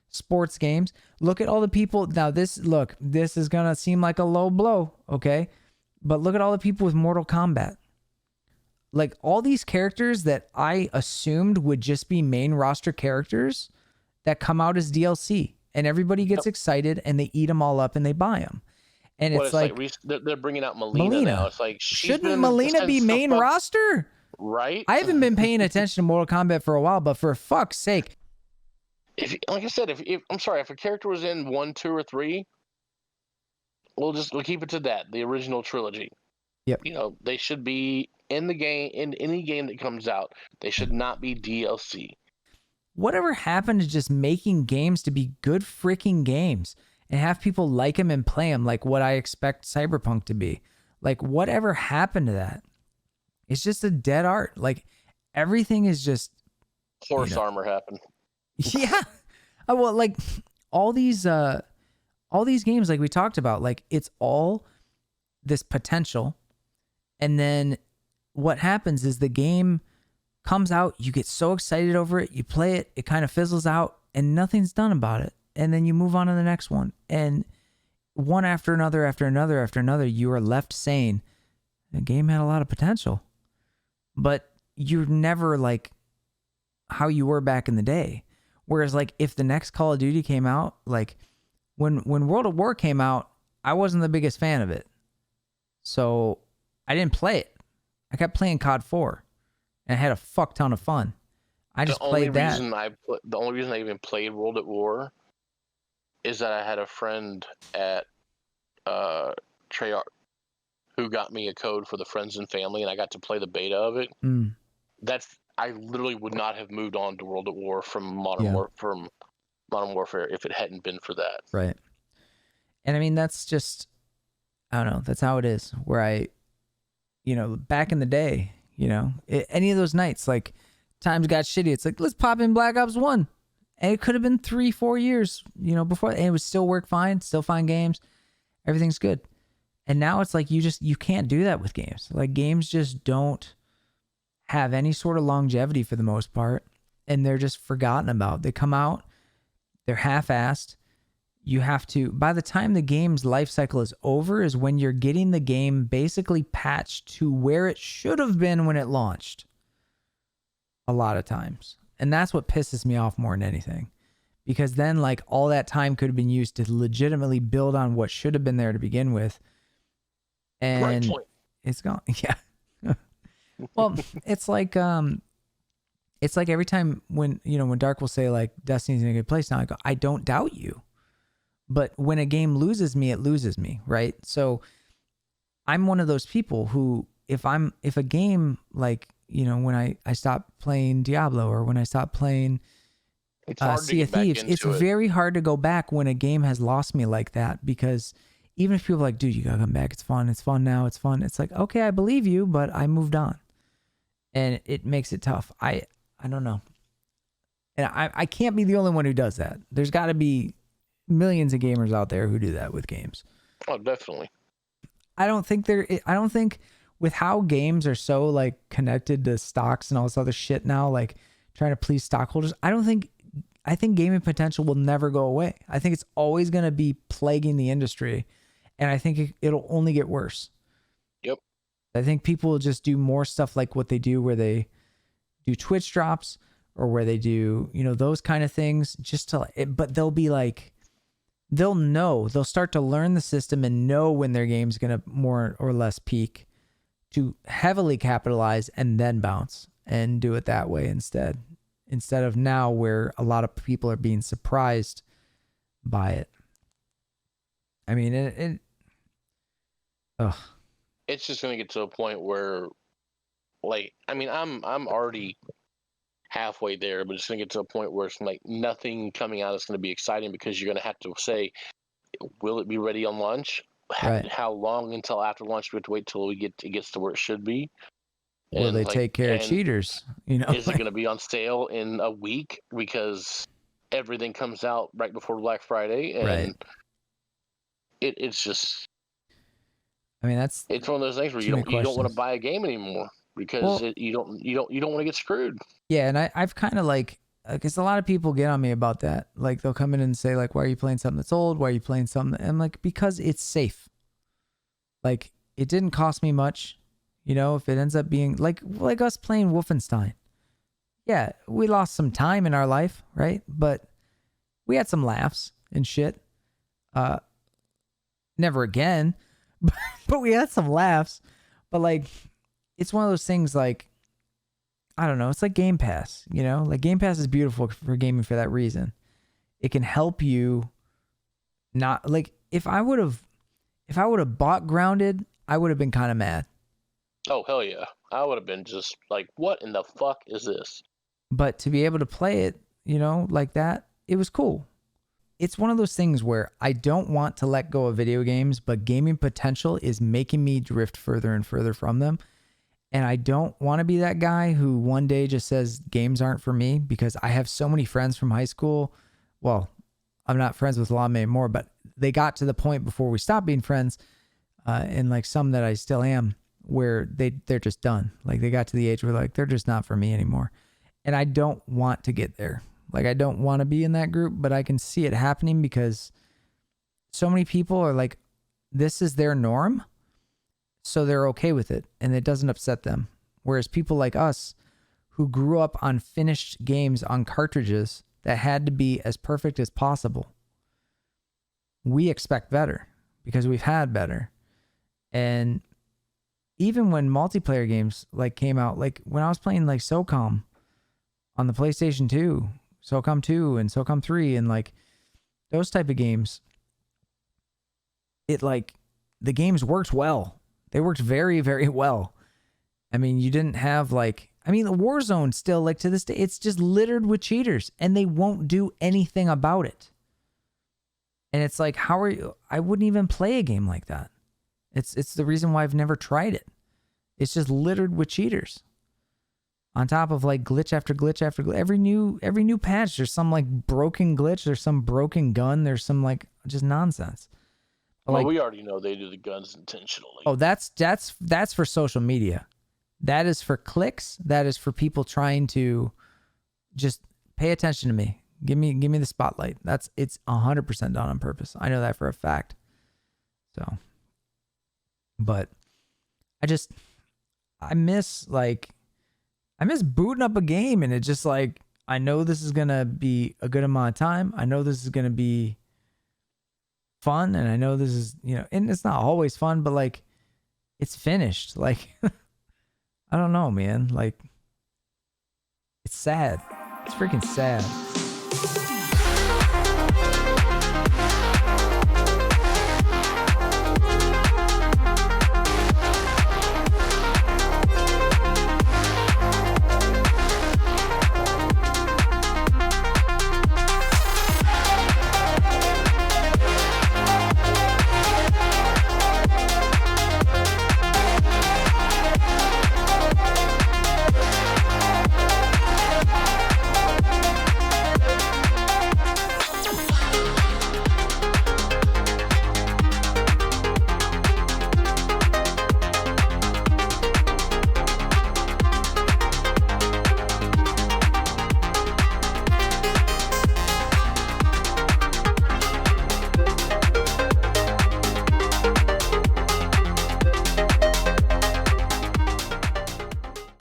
sports games. Look at all the people. Now this is going to seem like a low blow, okay? But look at all the people with Mortal Kombat. Like all these characters that I assumed would just be main roster characters that come out as DLC. And everybody gets excited and they eat them all up and they buy them. And it's like they're bringing out Melina now. It's like, shouldn't Melina be main roster? Right? I haven't been paying attention to Mortal Kombat for a while, but for fuck's sake. Like I said, if I'm sorry, if a character was in 1, 2, or 3, we'll keep it to that, the original trilogy. Yep. You know, they should be in the game, in any game that comes out. They should not be DLC. Whatever happened to just making games to be good freaking games and have people like them and play them like what I expect Cyberpunk to be? Like, whatever happened to that? It's just a dead art. Like, everything is just... Horse armor happened. Yeah. Well, like, all these games, like we talked about, like, it's all this potential. And then what happens is the game comes out, you get so excited over it, you play it, it kind of fizzles out, and nothing's done about it. And then you move on to the next one. And one after another, after another, after another, you are left saying, the game had a lot of potential. But you're never like how you were back in the day. Whereas like if the next Call of Duty came out, like when World at War came out, I wasn't the biggest fan of it. So I didn't play it. I kept playing COD 4 and I had a fuck ton of fun. I just played that. The only reason I even played World at War is that I had a friend at Treyarch who got me a code for the Friends and Family, and I got to play the beta of it. I literally would not have moved on to World at War from Modern Warfare if it hadn't been for that. Right. And I mean, that's just, I don't know, that's how it is. Where back in the day, any of those nights, like times got shitty. It's like, let's pop in Black Ops 1. And it could have been 3-4 years, before, and it would still work fine, still fine games. Everything's good. And now it's like you can't do that with games. Like games just don't have any sort of longevity for the most part, and they're just forgotten about. They come out, they're half-assed. you have to, by the time the game's life cycle is over, is when you're getting the game basically patched to where it should have been when it launched. A lot of times. And that's what pisses me off more than anything. Because then, like, all that time could have been used to legitimately build on what should have been there to begin with. And it's gone. Yeah. Well, it's like every time when Dark will say, like, Destiny's in a good place now, I go, I don't doubt you. But when a game loses me, it loses me, right? So I'm one of those people who, if a game, like, when I stop playing Diablo, or when I stop playing Sea of Thieves, it's very hard to go back when a game has lost me like that, because even if people are like, dude, you gotta come back, it's fun now, it's fun. It's like, okay, I believe you, but I moved on. And it makes it tough. I don't know. And I can't be the only one who does that. There's got to be millions of gamers out there who do that with games. Oh, definitely. I don't think with how games are so, like, connected to stocks and all this other shit now, like trying to please stockholders, I think gaming potential will never go away. I think it's always going to be plaguing the industry, and I think it'll only get worse. Yep. I think people will just do more stuff like what they do, where they do Twitch drops, or where they do, those kind of things, but they'll be like, they'll start to learn the system and know when their game's going to more or less peak, to heavily capitalize and then bounce and do it that way instead of now, where a lot of people are being surprised by it. I mean, it's just going to get to a point where, like, I mean, I'm already halfway there, but it's going to get to a point where it's like nothing coming out is going to be exciting, because you're going to have to say, will it be ready on launch? Right. How long until after launch do we have to wait till it gets to where it should be? Will they take care of cheaters? Is it going to be on sale in a week because everything comes out right before Black Friday? And right. It's just, I mean, it's one of those things where you don't want to buy a game anymore, because you don't want to get screwed. Yeah, and I've kind of, like, because a lot of people get on me about that. Like, they'll come in and say, like, why are you playing something that's old? Why are you playing something? And I'm like, because it's safe. Like, it didn't cost me much. If it ends up being like us playing Wolfenstein. Yeah, we lost some time in our life, right? But we had some laughs and shit. Never again. But we had some laughs. But, like, it's one of those things, like, I don't know, it's like Game Pass, like, Game Pass is beautiful for gaming for that reason. It can help you not, like, if I would have bought Grounded, I would have been kind of mad. Oh, hell yeah. I would have been just like, what in the fuck is this? But to be able to play it, like that, it was cool. It's one of those things where I don't want to let go of video games, but gaming potential is making me drift further and further from them. And I don't want to be that guy who one day just says games aren't for me, because I have so many friends from high school. Well, I'm not friends with a lot of them anymore, but they got to the point before we stopped being friends, and, like, some that I still am, where they're just done. Like, they got to the age where, like, they're just not for me anymore. And I don't want to get there. Like, I don't want to be in that group, but I can see it happening, because so many people are like, this is their norm, so they're okay with it, and it doesn't upset them. Whereas people like us, who grew up on finished games on cartridges that had to be as perfect as possible, we expect better, because we've had better. And even when multiplayer games, like, came out, like when I was playing, like, SOCOM on the PlayStation 2, SOCOM 2 and SOCOM 3, and, like, those type of games, it, like, the games worked well. They worked very, very well. I mean, you didn't have, like, the Warzone still, like, to this day, it's just littered with cheaters, and they won't do anything about it. And it's like, I wouldn't even play a game like that. It's the reason why I've never tried it. It's just littered with cheaters. On top of, like, glitch after glitch after glitch. Every new patch, there's some, like, broken glitch, there's some broken gun, there's some, like, just nonsense. But, well, like, we already know they do the guns intentionally. Oh, that's for social media. That is for clicks. That is for people trying to just pay attention to me. Give me the spotlight. It's 100% done on purpose. I know that for a fact. So, but I miss booting up a game, and it just like, I know this is gonna be a good amount of time. I know this is gonna be fun, and I know this is, and it's not always fun, but like, it's finished. Like, I don't know, man. Like, it's sad. It's freaking sad.